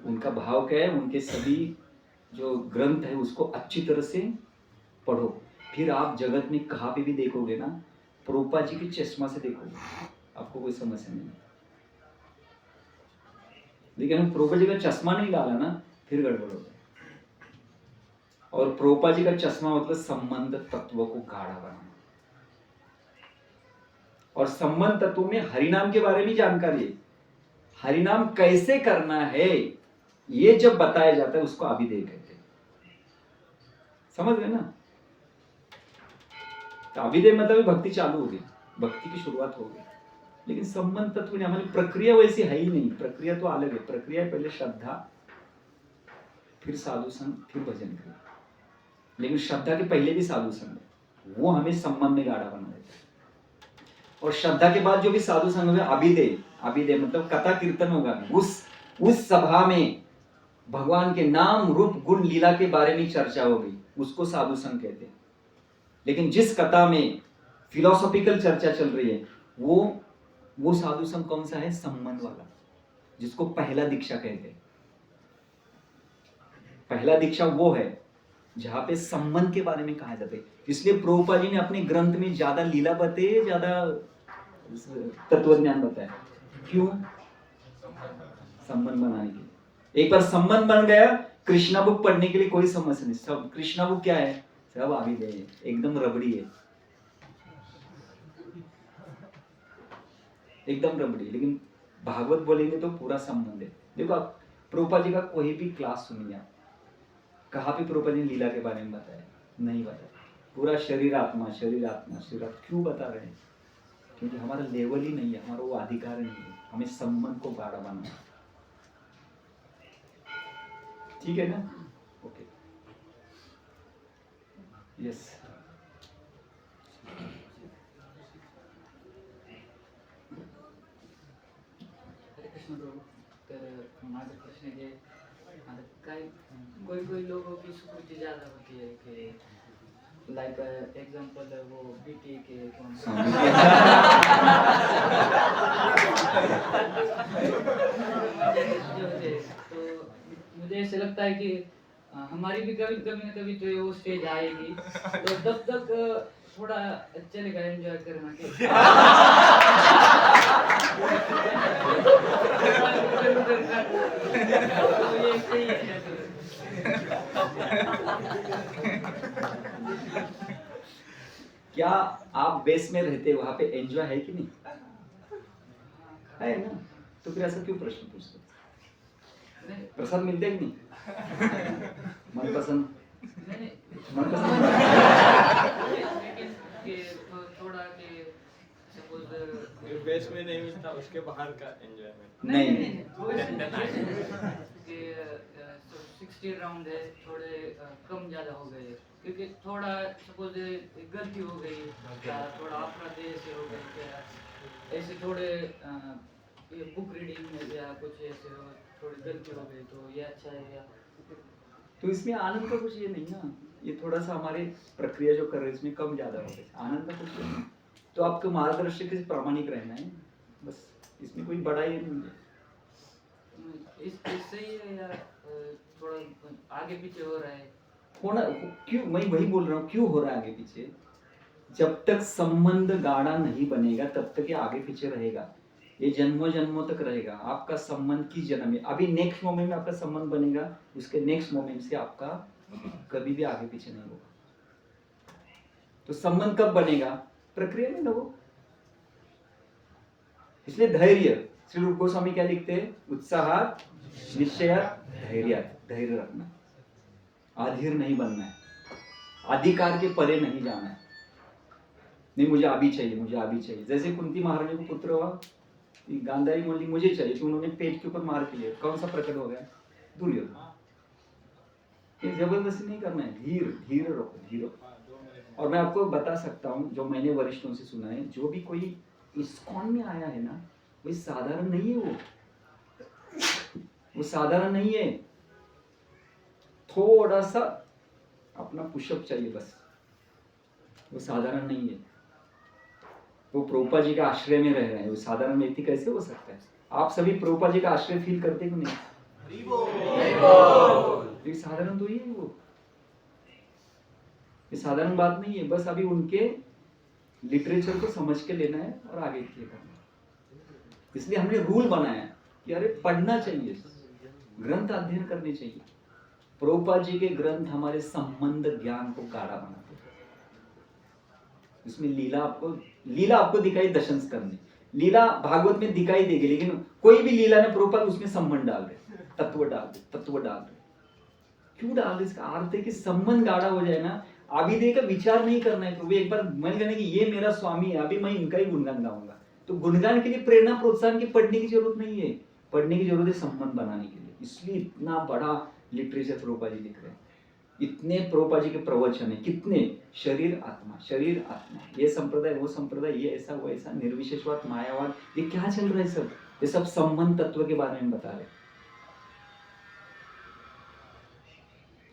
उनका भाव क्या है, उनके सभी जो ग्रंथ है उसको अच्छी तरह से पढ़ो, फिर आप जगत में कहाँ पे भी देखोगे ना, प्रभुपाद जी के चश्मा से देखोगे, आपको कोई समस्या नहीं। लेकिन हम प्रभुपाद जी का चश्मा नहीं डाला ना, फिर गड़बड़ होता है। और प्रभुपाद जी का चश्मा मतलब संबंध तत्व को गाढ़ा बनाना, और संबंध तत्व में हरिनाम के बारे में जानकारी है, हरिनाम कैसे करना है ये जब बताया जाता है उसको अभिधेय कहते हैं। समझ गए ना? तो अभिधेय मतलब भक्ति चालू हो गई, भक्ति की शुरुआत हो गई। लेकिन संबंध तत्व ने हमारी प्रक्रिया वैसी है ही नहीं, प्रक्रिया तो अलग है। प्रक्रिया है पहले श्रद्धा, फिर साधु संग, फिर भजन करें। लेकिन श्रद्धा के पहले भी साधु संग है, वो हमें संबंध में गाढ़ा बना देता है। और श्रद्धा के बाद जो भी साधु संग होगा, अभिधेय, अभिधेय मतलब कथा कीर्तन होगा, उस सभा में भगवान के नाम रूप गुण लीला के बारे में चर्चा होगी, उसको साधु संग कहते हैं। लेकिन जिस कथा में फिलोसॉफिकल चर्चा चल रही है, वो साधु संग कौन सा है, संबंध वाला, जिसको पहला दीक्षा कहते हैं। पहला दीक्षा वो है जहां पे संबंध के बारे में कहा जाता है। इसलिए प्रभुपाद जी ने अपने ग्रंथ में ज्यादा लीला बताए, ज्यादा तत्वज्ञान बताया। क्यों? संबंध बनाने के लिए। एक बार संबंध बन गया, कृष्णा बुक पढ़ने के लिए कोई समस्या नहीं। सब कृष्णा बुक क्या है, सब अभिधेय है, एकदम रबड़ी है, एकदम रबड़ी। लेकिन भागवत बोलेंगे तो पूरा संबंध है। देखो आप प्रभुपाद जी का कोई भी क्लास सुनिए, आप कहाँ पे प्रभुपाद जी ने लीला के बारे में बताया? नहीं बताया। पूरा शरीर आत्मा शरीर आत्मा शरीर आत्मा। क्यों बता रहे हैं? क्योंकि हमारा लेवल ही नहीं है, हमारा वो अधिकार नहीं है, हमें संबंध को गाढ़ा बनाना है। ठीक है ना? Okay, yes. हरे कृष्ण प्रभू, तर माझा प्रश्न आहे की आता काय कोई लोगों की सुकृति ज़्यादा होती है कि लाइक एग्जांपल वो बीटी के तो मुझे ऐसे लगता है कि हमारी भी कभी कभी ना कभी तो वो स्टेज आएगी, तो तब तक थोड़ा चलेगा एंजॉय करना के तो ये सही है। क्या आप बेस में रहते वहां पे एंजॉय है कि नहीं? है ना? तो फिर ऐसा क्यों प्रश्न पूछते? प्रसाद मिलते कि नहीं? मनपसंद थोड़ा के सपोज बेस में नहीं मिलता, उसके बाहर का एंजॉयमेंट नहीं। कि 60 राउंड है, थोड़े कम ज़्यादा हो गए, क्योंकि थोड़ा सपोज गलती हो गई या थोड़ा अपराध ऐसे हो गए, क्या ऐसे थोड़े ये बुक रीडिंग में या कुछ ऐसे थोड़ी गलती हो गई, तो ये अच्छा है या? तो इसमें आनंद का कुछ ये नहीं ना, ये थोड़ा सा हमारे प्रक्रिया जो कर रहे हैं इसमें कम ज्यादा हो गए, आनंद का कुछ नहीं। तो आपको मार्गदर्शक से प्रामाणिक रहना है, बस। इसमें कोई बड़ा ये नहीं है। इससे ही या थोड़ा आगे पीछे हो रहा है? होना क्यों, मैं वही बोल रहा हूँ, क्यों हो रहा है आगे पीछे? जब तक संबंध गाढ़ा नहीं बनेगा तब तक ये आगे पीछे रहेगा, ये जन्मों जन्मों तक रहेगा। आपका संबंध किस जन्म में, अभी नेक्स्ट मोमेंट में आपका संबंध बनेगा, उसके नेक्स्ट मोमेंट से आपका कभी भी आगे पीछे नहीं होगा। तो संबंध कब बनेगा, प्रक्रिया में लगो। इसलिए धैर्य, श्री रूप गोस्वामी क्या लिखते हैं, उत्साहात निश्चयात धैर्यात, धैर्य रखना, अधीर नहीं बनना है, अधिकार के परे नहीं जाना है। नहीं मुझे अभी चाहिए, मुझे अभी चाहिए। जैसे कुंती महारानी को पुत्र हुआ, गांधारी बोली मुझे चाहिए, तो उन्होंने पेट के ऊपर मार के लिए, कौन सा प्रकट हो गया, दुर्योधन। ये जबरदस्ती नहीं करना है, धीर धीर रखो, धीर। और मैं आपको बता सकता हूँ, जो मैंने वरिष्ठों से सुना है, जो भी कोई इस्कॉन में आया है ना, वो साधारण नहीं है, वो साधारण नहीं है। थोड़ा सा अपना पुशअप चाहिए बस, वो साधारण नहीं है। वो प्रभुपाद जी का आश्रय में रह रहे हैं, वो साधारण व्यक्ति कैसे हो सकता है। आप सभी प्रभुपाद जी का आश्रय फील करते क्यों नहीं, ये साधारण तो ही है, वो ये साधारण बात नहीं है। बस अभी उनके लिटरेचर को समझ के लेना है और आगे ये करना है। इसलिए हमने रूल बनाया कि अरे पढ़ना चाहिए, ग्रंथ अध्ययन करने चाहिए। प्रभुपाद जी के ग्रंथ हमारे संबंध ज्ञान को गाढ़ा बनाते हैं। इसमें लीला आपको दिखाई दशंस करने, लीला भागवत में दिखाई देगी, लेकिन कोई भी लीला ने प्रभुपाद उसमें संबंध डाल दे, तत्व डाल दे। क्यों डाल दे, इसका अर्थ है कि संबंध गाढ़ा हो जाए ना, अभी का विचार नहीं करना है। प्रभु एक बार मन करना कि ये मेरा स्वामी है, अभी मैं इनका ही गुणगान गाऊंगा। तो गुणगान के लिए प्रेरणा प्रोत्साहन की पढ़ने की जरूरत नहीं है, पढ़ने की जरूरत है संबंध बनाने के लिए। इसलिए इतना बड़ा लिटरेचर प्रभुपाद जी लिख रहे हैं, इतने प्रभुपाद जी के प्रवचन है, कितने, शरीर आत्मा, ये संप्रदाय वो संप्रदाय, ये ऐसा वो ऐसा, निर्विशेषवाद, मायावाद, ये क्या चल रहा है सब, ये सब संबंध तत्व के बारे में बता रहे।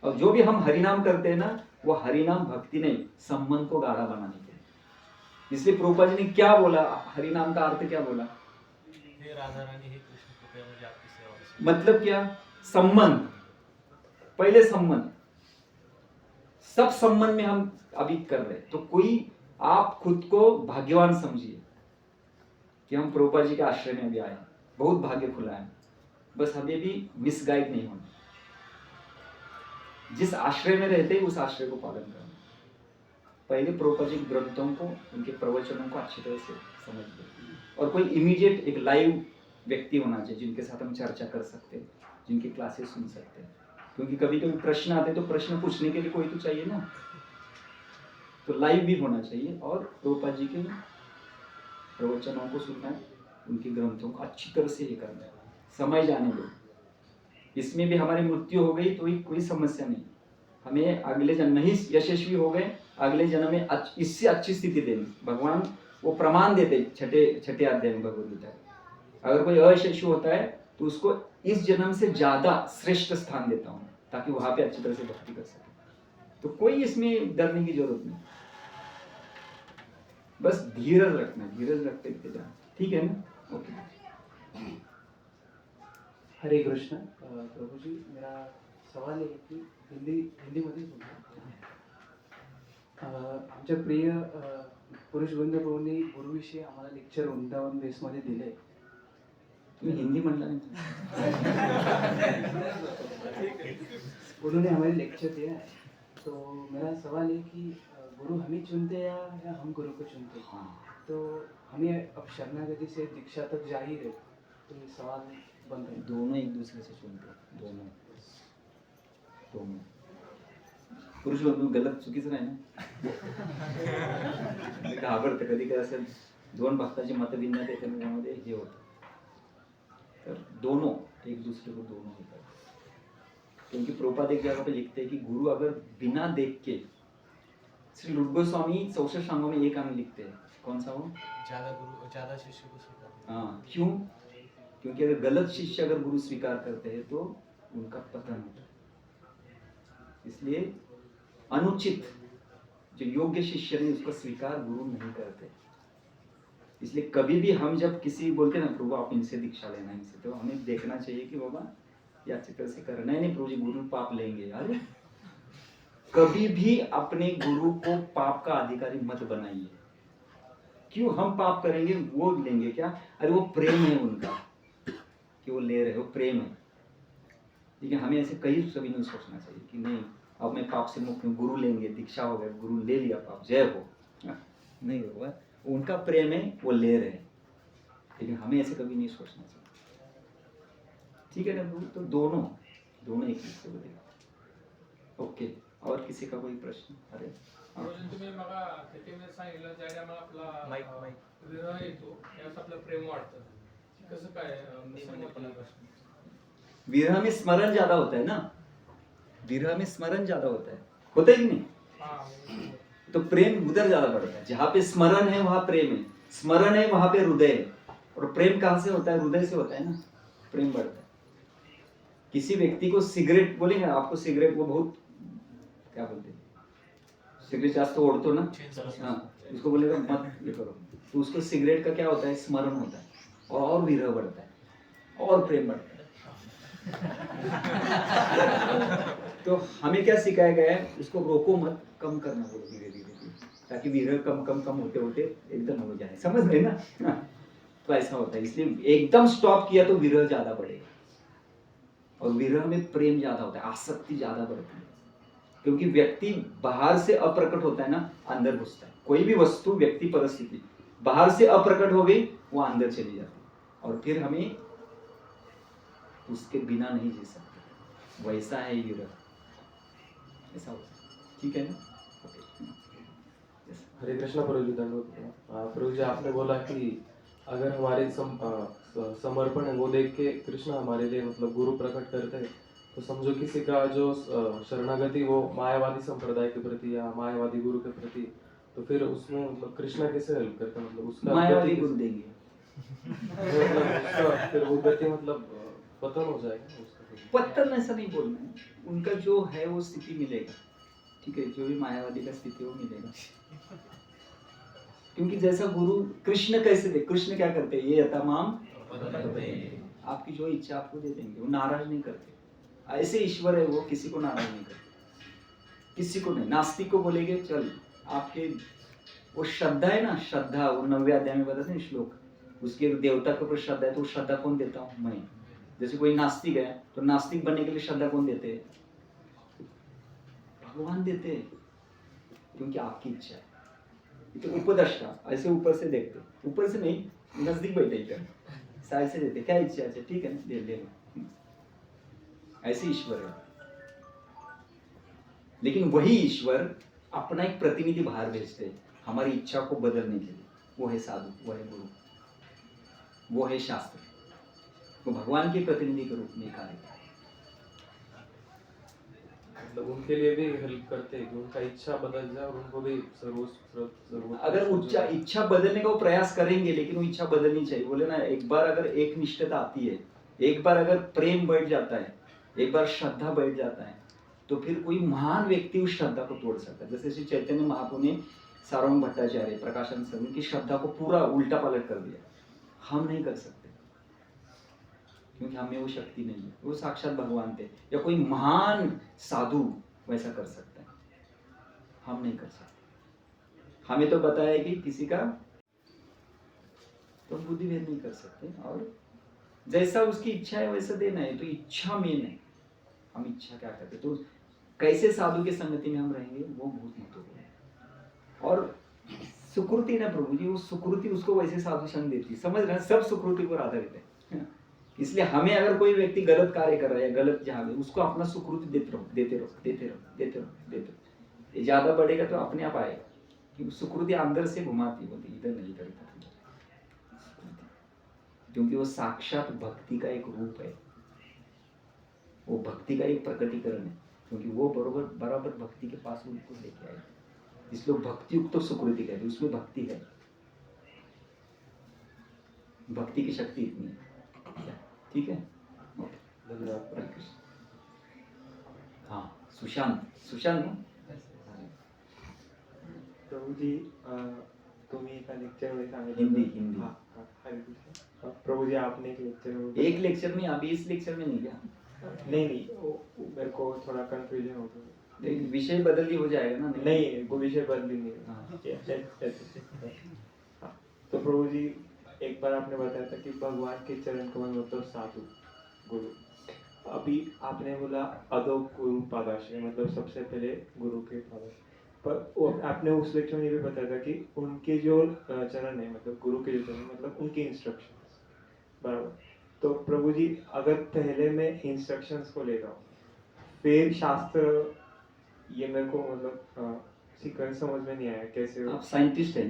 और जो भी हम हरिनाम करते हैं ना, वो हरिनाम भक्ति नहीं, संबंध को गाढ़ा बनाने के लिए। इसलिए प्रभुपाद जी ने क्या बोला, हरिनाम का अर्थ क्या बोला, हे राधा रानी, हे कृष्ण कृपया मुझे आपकी सेवा। मतलब क्या, संबंध, पहले संबंध, सब संबंध में हम अभी कर रहे हैं। तो कोई, आप खुद को भाग्यवान समझिए कि हम प्रभुपाद जी के आश्रय में भी आए, बहुत भाग्य खुला है। बस हमें भी मिसगाइड नहीं होना, जिस आश्रय में रहते हैं उस आश्रय को पालन करना। पहले प्रभुपाद जी ग्रंथों को, उनके प्रवचनों को अच्छी तरह से समझ लो, और कोई इमीडिएट एक लाइव व्यक्ति होना चाहिए जिनके साथ हम चर्चा कर सकते हैं, जिनकी क्लासेस सुन सकते हैं। क्योंकि कभी कभी प्रश्न आते हैं तो प्रश्न पूछने के लिए कोई तो चाहिए ना, तो लाइव भी होना चाहिए। और प्रभुपाद जी के प्रवचनों को सुनना है, उनके ग्रंथों को अच्छी तरह से ये करना है, समय जाने दो। इसमें भी हमारी मृत्यु हो गई तो कोई समस्या नहीं, हमें अगले जन्म नहीं यशस्वी हो गए, अगले जन्म में इससे अच्छी स्थिति देनी। भगवान वो प्रमाण देते छठे अध्याय में भगवद गीता। अगर कोई अयशस्वी होता है तो उसको इस जन्म से ज्यादा श्रेष्ठ स्थान देता हूँ, ताकि वहां पे अच्छी तरह से भक्ति कर सके। तो कोई इसमें डरने की जरूरत नहीं, बस धीरज रखना, धीरज रखते हुए जाना, ठीक है ना। ओके, हरे कृष्ण। प्रभु जी, मेरा सवाल आहे की हिंदीमध्ये आमच्या प्रिय पुरुष बंधू प्रभूंनी गुरुविषयी आम्हाला लेक्चर वृंदावन बेसमध्ये दिले। तुम्ही हिंदी म्हणला नहीं, उन्होंने हमें लेक्चर दिया है। तो मेरा सवाल है कि गुरु हमें चुनते या हम गुरु को चुनते हैं? तो हमें अब शरणागति से दीक्षा तक जा ही रहे, तो ये सवाल बन रहे। दोनों एक दूसरे से चुनते, दोनों पुरुष बंधू गलत चुकीचं नाही ना, घाबरते कधी काय असेल, दोन भक्ताची मतभिन्नता येते, त्यामध्ये हे होतं। तर दोनों एक दूसरे को दोनों होता है, क्योंकि प्रभुपाद एक जगह पे लिखते हैं कि गुरु अगर बिना देख के, श्री रूप गोस्वामी 64 सांगों में एक अंग लिखते हैं, कौन सा वो, ज्यादा शिष्य को स्वीकार। हाँ, क्यों, क्योंकि अगर गलत शिष्य अगर गुरु स्वीकार करते हैं तो उनका पतन होता है। इसलिए अनुचित, जो योग्य शिष्य नहीं उसका स्वीकार गुरु नहीं करते। इसलिए कभी भी हम जब किसी बोलते ना प्रभु आप इनसे दीक्षा लेना, इनसे, तो हमें देखना चाहिए कि बाबा ये अच्छी तरह से करना है, नहीं प्रभु जी गुरु पाप लेंगे। अरे कभी भी अपने गुरु को पाप का अधिकारी मत बनाइए। क्यों हम पाप करेंगे, वो लेंगे क्या? अरे वो प्रेम है उनका कि वो ले रहे हो, प्रेम है। ठीक है, हमें ऐसे कभी नहीं सोचना चाहिए कि नहीं अब मैं पाप से मुक्त हूँ, गुरु लेंगे, दीक्षा हो गया, गुरु ले लिया, पाप जय हो। नहीं होगा, उनका प्रेम है, वो ले रहे हैं, लेकिन हमें ऐसे कभी नहीं सोचना चाहिए। ठीक है ना प्रभु? तो दोनों एक दूसरे को देखो। ओके, और किसी का कोई प्रश्न? अरे तुम्ही मला त्याच्यामध्ये सांगितलं ज्या टायमाला आपला माईक विरह येतो त्यावेळेस आपलं प्रेम वाढतं, कसं काय समजलं? विरह में स्मरण ज्यादा होता है ना, विरह में स्मरण ज्यादा होता है कि नहीं? तो प्रेम उधर ज्यादा बढ़ता है। जहाँ पे स्मरण है वहाँ प्रेम है, स्मरण है वहाँ पे हृदय है। और प्रेम कहाँ से होता है? हृदय से होता है ना, प्रेम बढ़ता है। किसी व्यक्ति को सिगरेट बोलेंगे, आपको सिगरेट वो बहुत क्या बोलते हैं, सिगरेट जास्त ओढ़तो ना, हाँ, उसको बोलेगा मत ये करो, तो उसको सिगरेट का क्या होता है? स्मरण होता है, और विरह बढ़ता है और प्रेम बढ़ता है। तो हमें क्या सिखाया गया है? उसको रोको मत, कम करना बोलो धीरे धीरे, ताकि विरह कम होते होते एकदम हो जाए। समझ गए ना? तो ऐसा होता है, इसलिए एकदम स्टॉप किया तो विरह ज्यादा बढ़ेगा, और विरह में प्रेम ज्यादा होता है, आसक्ति ज्यादा बढ़ती है। क्योंकि व्यक्ति बाहर से अप्रकट होता है ना, अंदर घुसता है। कोई भी वस्तु, व्यक्ति, परिस्थिति बाहर से अप्रकट हो गई, वो अंदर चली जाती है, और फिर हमें उसके बिना नहीं जी सकते। वैसा है विरह, ऐसा होता है। ठीक है ना? हरे कृष्णा प्रभु जी, धन्यवाद। प्रभु जी, आपने बोला कि अगर हमारे समर्पण है वो देख के कृष्ण हमारे लिए मतलब गुरु प्रकट करते हैं, तो समझो किसी का जो शरणागति वो मायावादी संप्रदाय के प्रति या मायावादी गुरु के प्रति, तो फिर उसमें मतलब कृष्णा कैसे हेल्प करते हैं? मतलब उसका मायावादी गुरु देंगे मतलब उसका फिर वो गति मतलब पतन हो जाएगा उसका। पतन ऐसा नहीं बोलना है, उनका जो है वो स्थिति मिलेगा। ठीक है, जो भी मायावादी का स्थिति वो मिलेगा। क्योंकि जैसा गुरु कृष्ण कैसे दे, कृष्ण क्या करते हैं? ये तमाम आपकी जो इच्छा आपको दे देंगे, वो नाराज नहीं करते। ऐसे ईश्वर है वो, किसी को नाराज नहीं करते, किसी को नहीं। नास्तिक को बोलेंगे चल आपके वो श्रद्धा है ना, श्रद्धा, वो 9वें अध्याय में बताते हैं श्लोक, उसके देवता के ऊपर श्रद्धा है, तो श्रद्धा कौन देता हूँ? मैं। जैसे कोई नास्तिक है, तो नास्तिक बनने के लिए श्रद्धा कौन देते हैं? भगवान देते हैं, क्योंकि आपकी इच्छा है। तो उपदष्टा ऐसे ऊपर से देखते, ऊपर से नहीं, नजदीक बैठे साइड से देते, क्या इच्छा है? ठीक है ना, दे लो। ऐसे ईश्वर है। लेकिन वही ईश्वर अपना एक प्रतिनिधि बाहर भेजते हैं हमारी इच्छा को बदलने के लिए। वो है साधु, वो है गुरु, वो है शास्त्र। वो भगवान के प्रतिनिधि के रूप में कार्य करते हैं। मतलब उनके लिए भी हेल्प करते हैं कि उनका इच्छा बदल जाए और उनको भी सर्व अगर इच्छा बदलने का वो प्रयास करेंगे, लेकिन वो इच्छा बदलनी चाहिए। बोले ना, एक बार अगर एक निष्ठता आती है, एक बार अगर प्रेम बैठ जाता है, एक बार श्रद्धा बैठ जाता है, तो फिर कोई महान व्यक्ति उस श्रद्धा को तोड़ सकता है। जैसे श्री चैतन्य महाप्रभु ने सार्वभौम भट्टाचार्य, प्रकाशन स्वामी की श्रद्धा को पूरा उल्टा पलट कर दिया। हम नहीं कर सकते, क्योंकि हमें वो शक्ति नहीं है। वो साक्षात भगवान थे, या कोई महान साधु वैसा कर सकता है, हम नहीं कर सकते। हमें तो बताया कि किसी का तो बुद्धि भेद नहीं कर सकते, और जैसा उसकी इच्छा है वैसा देना है। तो इच्छा मेन है, हम इच्छा क्या करते, तो कैसे साधु के संगति में हम रहेंगे वो बहुत महत्वपूर्ण है। और सुकृति ना प्रभु जी, वो सुकृति उसको वैसे साधु संग देती, समझ रहे हैं? सब सुकृति पर आधारित है। इसलिए हमें अगर कोई व्यक्ति गलत कार्य कर रहा है, गलत जहाँ भी, उसको अपना सुकृति देते रहो। ये ज्यादा बढ़ेगा तो अपने आप आएगा, क्योंकि सुकृति अंदर से घुमाती होती, इधर नहीं करता। क्योंकि वो साक्षात भक्ति का एक रूप है, वो भक्ति का एक प्रकटीकरण है, क्योंकि वो बराबर भक्ति के पास उनको लेके आए। इसलिए भक्ति युक्त तो सुकृति कहते, उसमें भक्ति है, भक्ति की शक्ति इतनी है। ठीक है, धन्यवाद। हाँ, सुशांत ना? प्रभु जी, तुम्ही एका लेक्चर में सांगितलं, हिंदी। हाँ, हरे कृष्ण। प्रभु जी, आपने एक लेक्चर में में अभी इस लेक्चर में नहीं गया, नहीं मेरे को थोड़ा कंफ्यूजन हो गया। लेकिन विषय बदली हो जाएगा ना। नहीं वो विषय बदली नहीं है। हाँ, तो प्रभु जी एक बार आपने बताया था कि भगवान के चरण कमल मतलब साधु गुरु। अभी आपने बोला अदो गुरु पादाश्रय मतलब सबसे पहले गुरु के पादाश्रय, पर आपने उस लेक्चर में ये भी बताया था कि उनके जो चरण है मतलब गुरु के जो चरण मतलब उनके इंस्ट्रक्शंस, बराबर। तो प्रभु जी अगर पहले मैं इंस्ट्रक्शंस को ले रहा हूँ फिर शास्त्र, ये मेरे को मतलब सीक्वेंस समझ में नहीं आया कैसे। आप साइंटिस्ट हैं?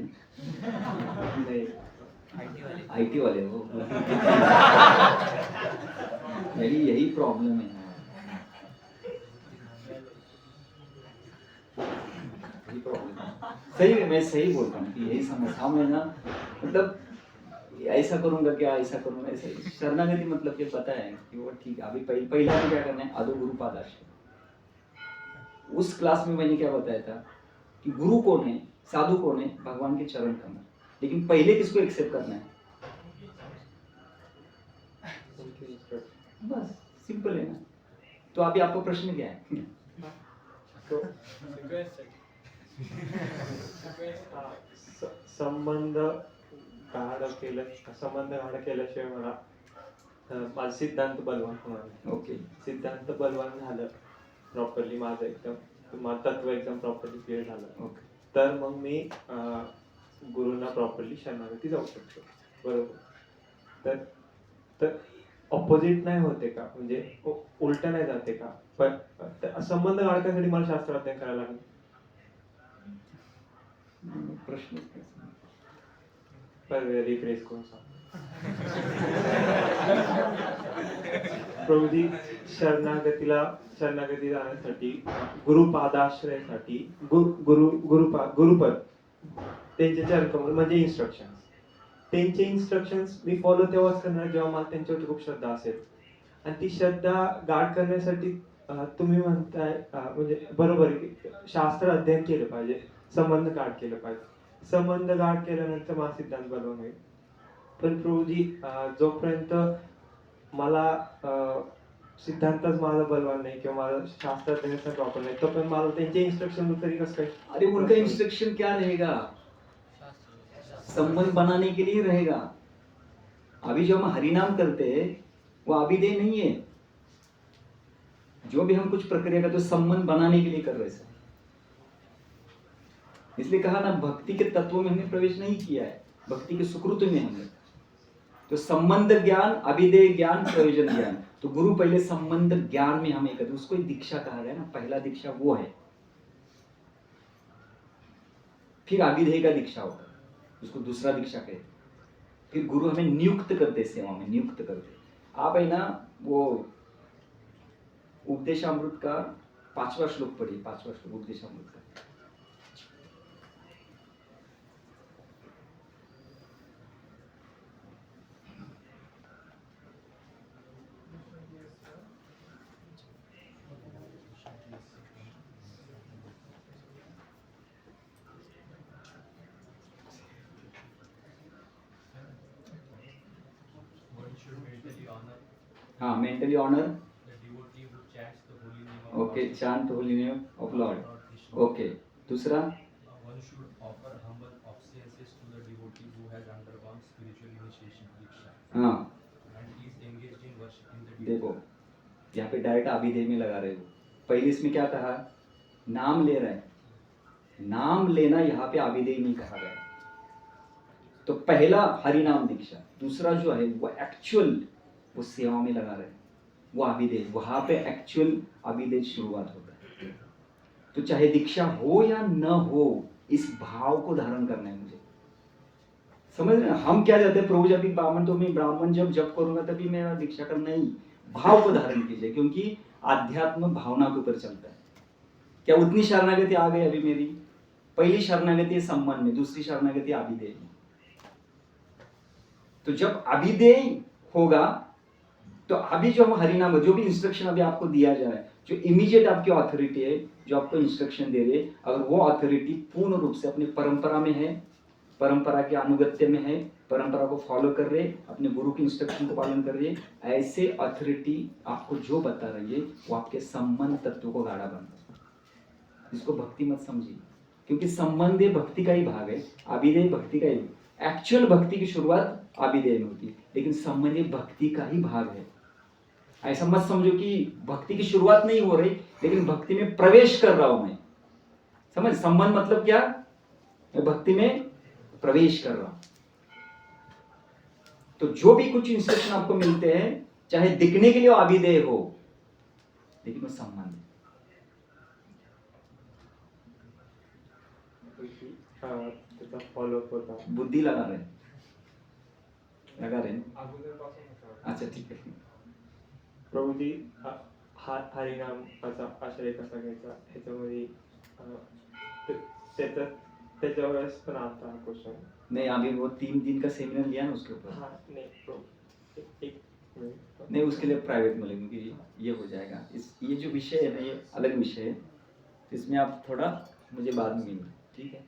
नहीं, आईटी वाले हो। यही प्रॉब्लम है। सही है, मैं सही बोलता हूँ कि यही समस्या में ना, मतलब ऐसा करूंगा क्या, ऐसा करूंगा ऐसा। शरणागति मतलब ये पता है कि वो ठीक है। अभी पहला में क्या करना है, आदो गुरु पादाश्रय। उस क्लास में मैंने क्या बताया था कि गुरु कौन है, साधु कौन है, भगवान के चरण कमल। लेकिन पहले किसको एक्सेप्ट करना है, बस सिंपल है ना। तो अभी आपका प्रश्न क्या है? तो संबंध गाढ केल्याशिवाय मला माझा सिद्धांत बलवान होणार नाही। ओके, सिद्धांत बलवान झालं प्रॉपरली, माझं एकदम तत्व एकदम प्रॉपरली क्लिअर झालं, ओके, तर मग मी गुरुंना प्रॉपरली शरणागती जाऊ शकतो, बरोबर। तर ऑपोजिट नाही होते का, म्हणजे उलट नाही जाते का? पण संबंध गाढण्यासाठी मला शास्त्र अध्ययन करायला लागेल? प्रश्न पर रिफ्रेश करून सांग। प्रभुजी शरणागती जाण्यासाठी गुरुपादाश्रयासाठी गुरुपद त्यांचे चरणकमल म्हणजे इंस्ट्रक्शन्स, त्यांचे इंस्ट्रक्शन्स मी फॉलो तेव्हाच करणार जेव्हा मला त्यांच्यावर खूप श्रद्धा असेल। आणि ती श्रद्धा गाढ करण्यासाठी तुम्ही म्हणताय म्हणजे बरोबर आहे की शास्त्र अध्ययन केलं पाहिजे, संबंध गाढ केलं पाहिजे। संबंध गाढ केल्यानंतर मला सिद्धांत बलवान होईल। पण प्रभुजी जोपर्यंत मला सिद्धांतच माझा बलवान नाही किंवा माझा शास्त्र अध्ययन प्रॉपर नाही, तोपर्यंत मला त्यांचे इंस्ट्रक्शन तरी कसं काय? अरे उनका इंस्ट्रक्शन क्या रहेगा, संबंध बनाने के लिए रहेगा। अभी जो हम हरिनाम करते हैं वो अभिधेय नहीं है। जो भी हम कुछ प्रक्रिया करते संबंध बनाने के लिए कर रहे हैं। इसलिए कहा ना, भक्ति के तत्वों में हमने प्रवेश नहीं किया है, भक्ति के सुकृत में हमने। तो संबंध ज्ञान, अभिधेय ज्ञान, प्रयोजन ज्ञान। तो गुरु पहले संबंध ज्ञान में हमें करते, उसको दीक्षा कहा गया ना, पहला दीक्षा वो है। फिर अभिधेय का दीक्षा होता है, उसको दूसरा दीक्षा कहते। फिर गुरु हमें नियुक्त करते, सेवा में नियुक्त करते। आप है ना वो उपदेशामृत का 5वां श्लोक पढ़िए, 5वां श्लोक उपदेशामृत का। हाँ, mentally honor the devotee who chants the holy name of okay, God. chant the holy name of Lord. Okay, दूसरा One should offer humble obeisances to the devotee who has undergone spiritual initiation diksha हाँ, and is engaged in worshiping the deity. देखो यहाँ पे direct अभिधेय में लगा रहे हो। पहले इसमें क्या कहा, नाम ले रहे हैं, नाम लेना यहाँ पे अभिधेय नहीं कहा गया। तो पहला हरिनाम दीक्षा, दूसरा जो है वो एक्चुअल वो सेवा में लगा रहे हैं, वो अभिधेय, वहां पे एक्चुअल अभिधेय शुरुआत होता है। तो चाहे दीक्षा हो या न हो, इस भाव को धारण करना है मुझे, समझ रहे हैं? हम क्या जाते हैं, प्रभु जब भी ब्राह्मण, तो मैं ब्राह्मण जब जप करूंगा तभी मेरा दीक्षा करना, नहीं, भाव को धारण कीजिए, क्योंकि आध्यात्म भावना के ऊपर चलता है। क्या उतनी शरणागति आ गई अभी मेरी? पहली शरणागति है संबंध में, दूसरी शरणागति अभिधेय में। तो जब अभिधेय होगा तो अभी जो हम हरिनाम, जो भी इंस्ट्रक्शन अभी आपको दिया जा रहा है, जो इमीडिएट आपकी अथॉरिटी है, जो आपको इंस्ट्रक्शन दे रहे, अगर वो अथॉरिटी पूर्ण रूप से अपनी परंपरा में है, परंपरा के अनुगत्य में है, परंपरा को फॉलो कर रहे, अपने गुरु की इंस्ट्रक्शन को पालन कर रहे, ऐसे अथॉरिटी आपको जो बता रही है वो आपके संबंध तत्व को गाढ़ा बन रहा है। इसको भक्ति मत समझिए, क्योंकि संबंध भक्ति का ही भाग है, आभिदेय भक्ति का ही। एक्चुअल भक्ति की शुरुआत आभिदेय में होती है, लेकिन संबंध भक्ति का ही भाग है। ऐसा मत समझो कि भक्ति की शुरुआत नहीं हो रही, लेकिन भक्ति में प्रवेश कर रहा हूं मैं। समझ, संबंध मतलब क्या? मैं भक्ति में प्रवेश कर रहा हूं। तो जो भी कुछ इंस्ट्रक्शन आपको मिलते हैं, चाहे दिखने के लिए आभिदेय हो, लेकिन वो संबंध है। त्याचा फॉलोअप होता. बुद्धी लगा रहे ना? अच्छा ठीक आहे. प्रभूजी हरिनामाचा आश्रय कसा घ्यायचा ह्याच्यामध्ये त्याच्या वेळेस पण आता हा क्वेश्चन. नहीं, अभी वो 3 दिन का सेमिनार लिया ना उसके ऊपर. हाँ नहीं प्रभु एक मिनट. नहीं, उसके लिए प्राइवेट में लेंगे, क्योंकि ये हो जाएगा. ये जो विषय है ना, ये अलग विषय है. इसमें आप थोड़ा मुझे बाद में मिलना, ठीक है?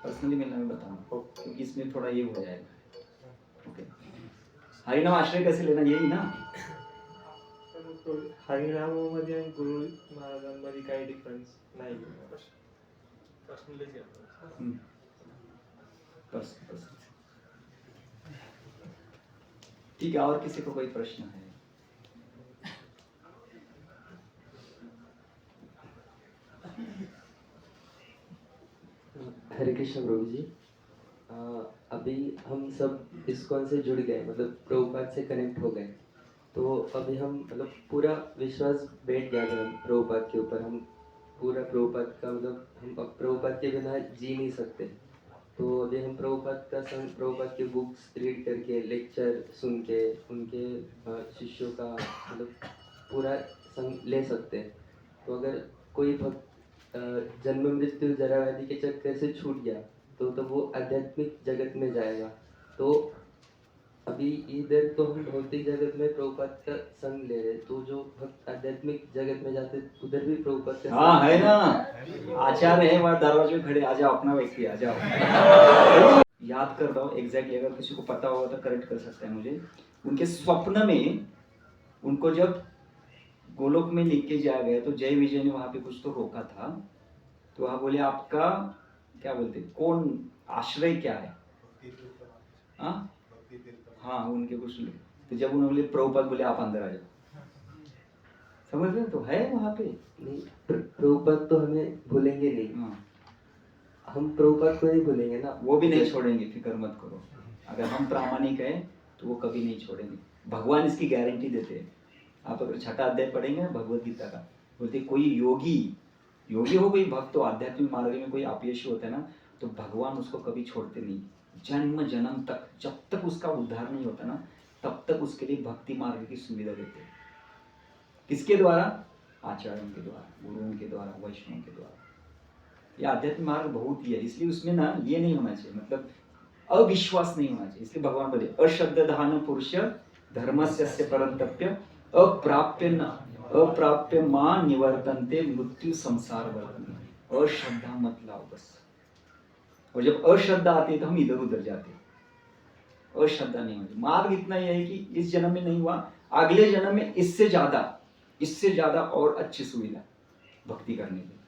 पर्सनली मिलना मैं बताऊंगा, क्योंकि इसमें थोड़ा ये हो जाएगा. ओके. हरिनाम आश्रय कैसे लेना, यही ना? हरिनामामध्ये आणि गुरु महाराजांमध्ये काही डिफरन्स नाही. बस. ठीक है, और किसी को कोई प्रश्न है? हरे कृष्ण प्रभु जी. अभी हम सब इस्कॉन से जुड़ गए, मतलब प्रभुपाद से कनेक्ट हो गए, तो अभी हम मतलब पूरा विश्वास बैठ गया था प्रभुपाद के ऊपर. हम पूरा प्रभुपाद का मतलब हम अब प्रभुपाद के बिना जी नहीं सकते. तो अभी हम प्रभुपाद का संग, प्रभुपाद की बुक्स रीड करके, लेक्चर सुन के, उनके शिष्यों का मतलब पूरा संग ले सकते हैं. तो अगर कोई भक्त जन्म मृत्यु जरा व्याधि के चक्कर से छूट गया तो वो आध्यात्मिक जगत में जाएगा. तो अभी इधर तो हम भौतिक जगत में प्रभुपाद का संग ले रहे, तो जो भक्त आध्यात्मिक जगत में जाते उधर भी प्रभुपाद का हाँ है ना, आचार्य है वहाँ दरवाजे में खड़े, आ जाओ अपना व्यक्ति, आ जाओ. याद कर रहा हूँ एग्जैक्टली, अगर किसी को पता होगा तो करेक्ट कर सकता है मुझे. उनके स्वप्न में उनको जब गोलोक में लेके जाया गया, तो जय विजय ने वहां पे कुछ तो रोका था. तो वहां बोले आपका क्या बोलते, कौन आश्रय क्या है? हाँ उनके कुछ. तो जब उन्होंने बोले प्रभुपाद, बोले आप अंदर आ जाओ. समझ रहे? तो है वहां पे. नहीं, प्रभुपाद तो हमें भूलेंगे नहीं. हम प्रभुपाद को नहीं भूलेंगे ना. वो भी नहीं छोड़ेंगे, फिक्र मत करो. अगर हम प्रामाणिक है तो वो कभी नहीं छोड़ेंगे. भगवान इसकी गारंटी देते हैं. आप अगर 6वां अध्याय पढ़ेंगे भगवत गीता का, बोलते कोई योगी हो, कोई भक्त हो, आध्यात्मिक मार्ग में कोई अपयशी होता है ना, तो भगवान उसको कभी छोड़ते नहीं. जन्म जन्म तक, जब तक उसका उद्धार नहीं होता ना, तब तक उसके लिए भक्ति मार्ग की सुविधा देते हैं. किसके द्वारा? आचार्यों के द्वारा, गुरुओं के द्वारा, वैष्णव के द्वारा. ये आध्यात्मिक मार्ग बहुत ही है, इसलिए उसमें ना ये नहीं होना चाहिए, मतलब अविश्वास नहीं होना चाहिए. इसलिए भगवान बोले अश्रद्धान पुरुष धर्मस्य परंतप्य अप्राप्य मां निवर्तन्ते मृत्यु संसार वर्तने. अश्रद्धा मत लाओ बस. और जब अश्रद्धा आती है तो हम इधर उधर जाते हैं. अश्रद्धा नहीं होती. मार्ग इतना ही है कि इस जन्म में नहीं हुआ, अगले जन्म में इससे ज्यादा और अच्छी सुविधा भक्ति करने की.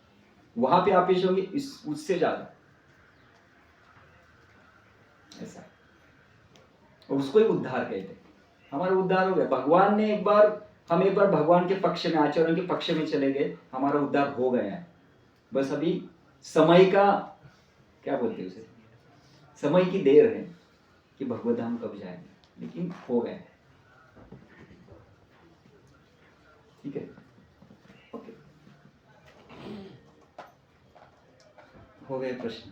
वहां पे आप पेश होंगे उससे ज्यादा. ऐसा, और उसको ही उद्धार कहते हैं. हमारा उद्धार हो गया. भगवान ने हम एक बार भगवान के पक्ष में, आचार्यों के पक्ष में चले गए, हमारा उद्धार हो गया है. बस अभी समय का क्या बोलते हैं उसे, समय की देर है कि भगवत धाम कब जाएंगे, लेकिन हो गया है. ठीक है, ओके. हो गए प्रश्न?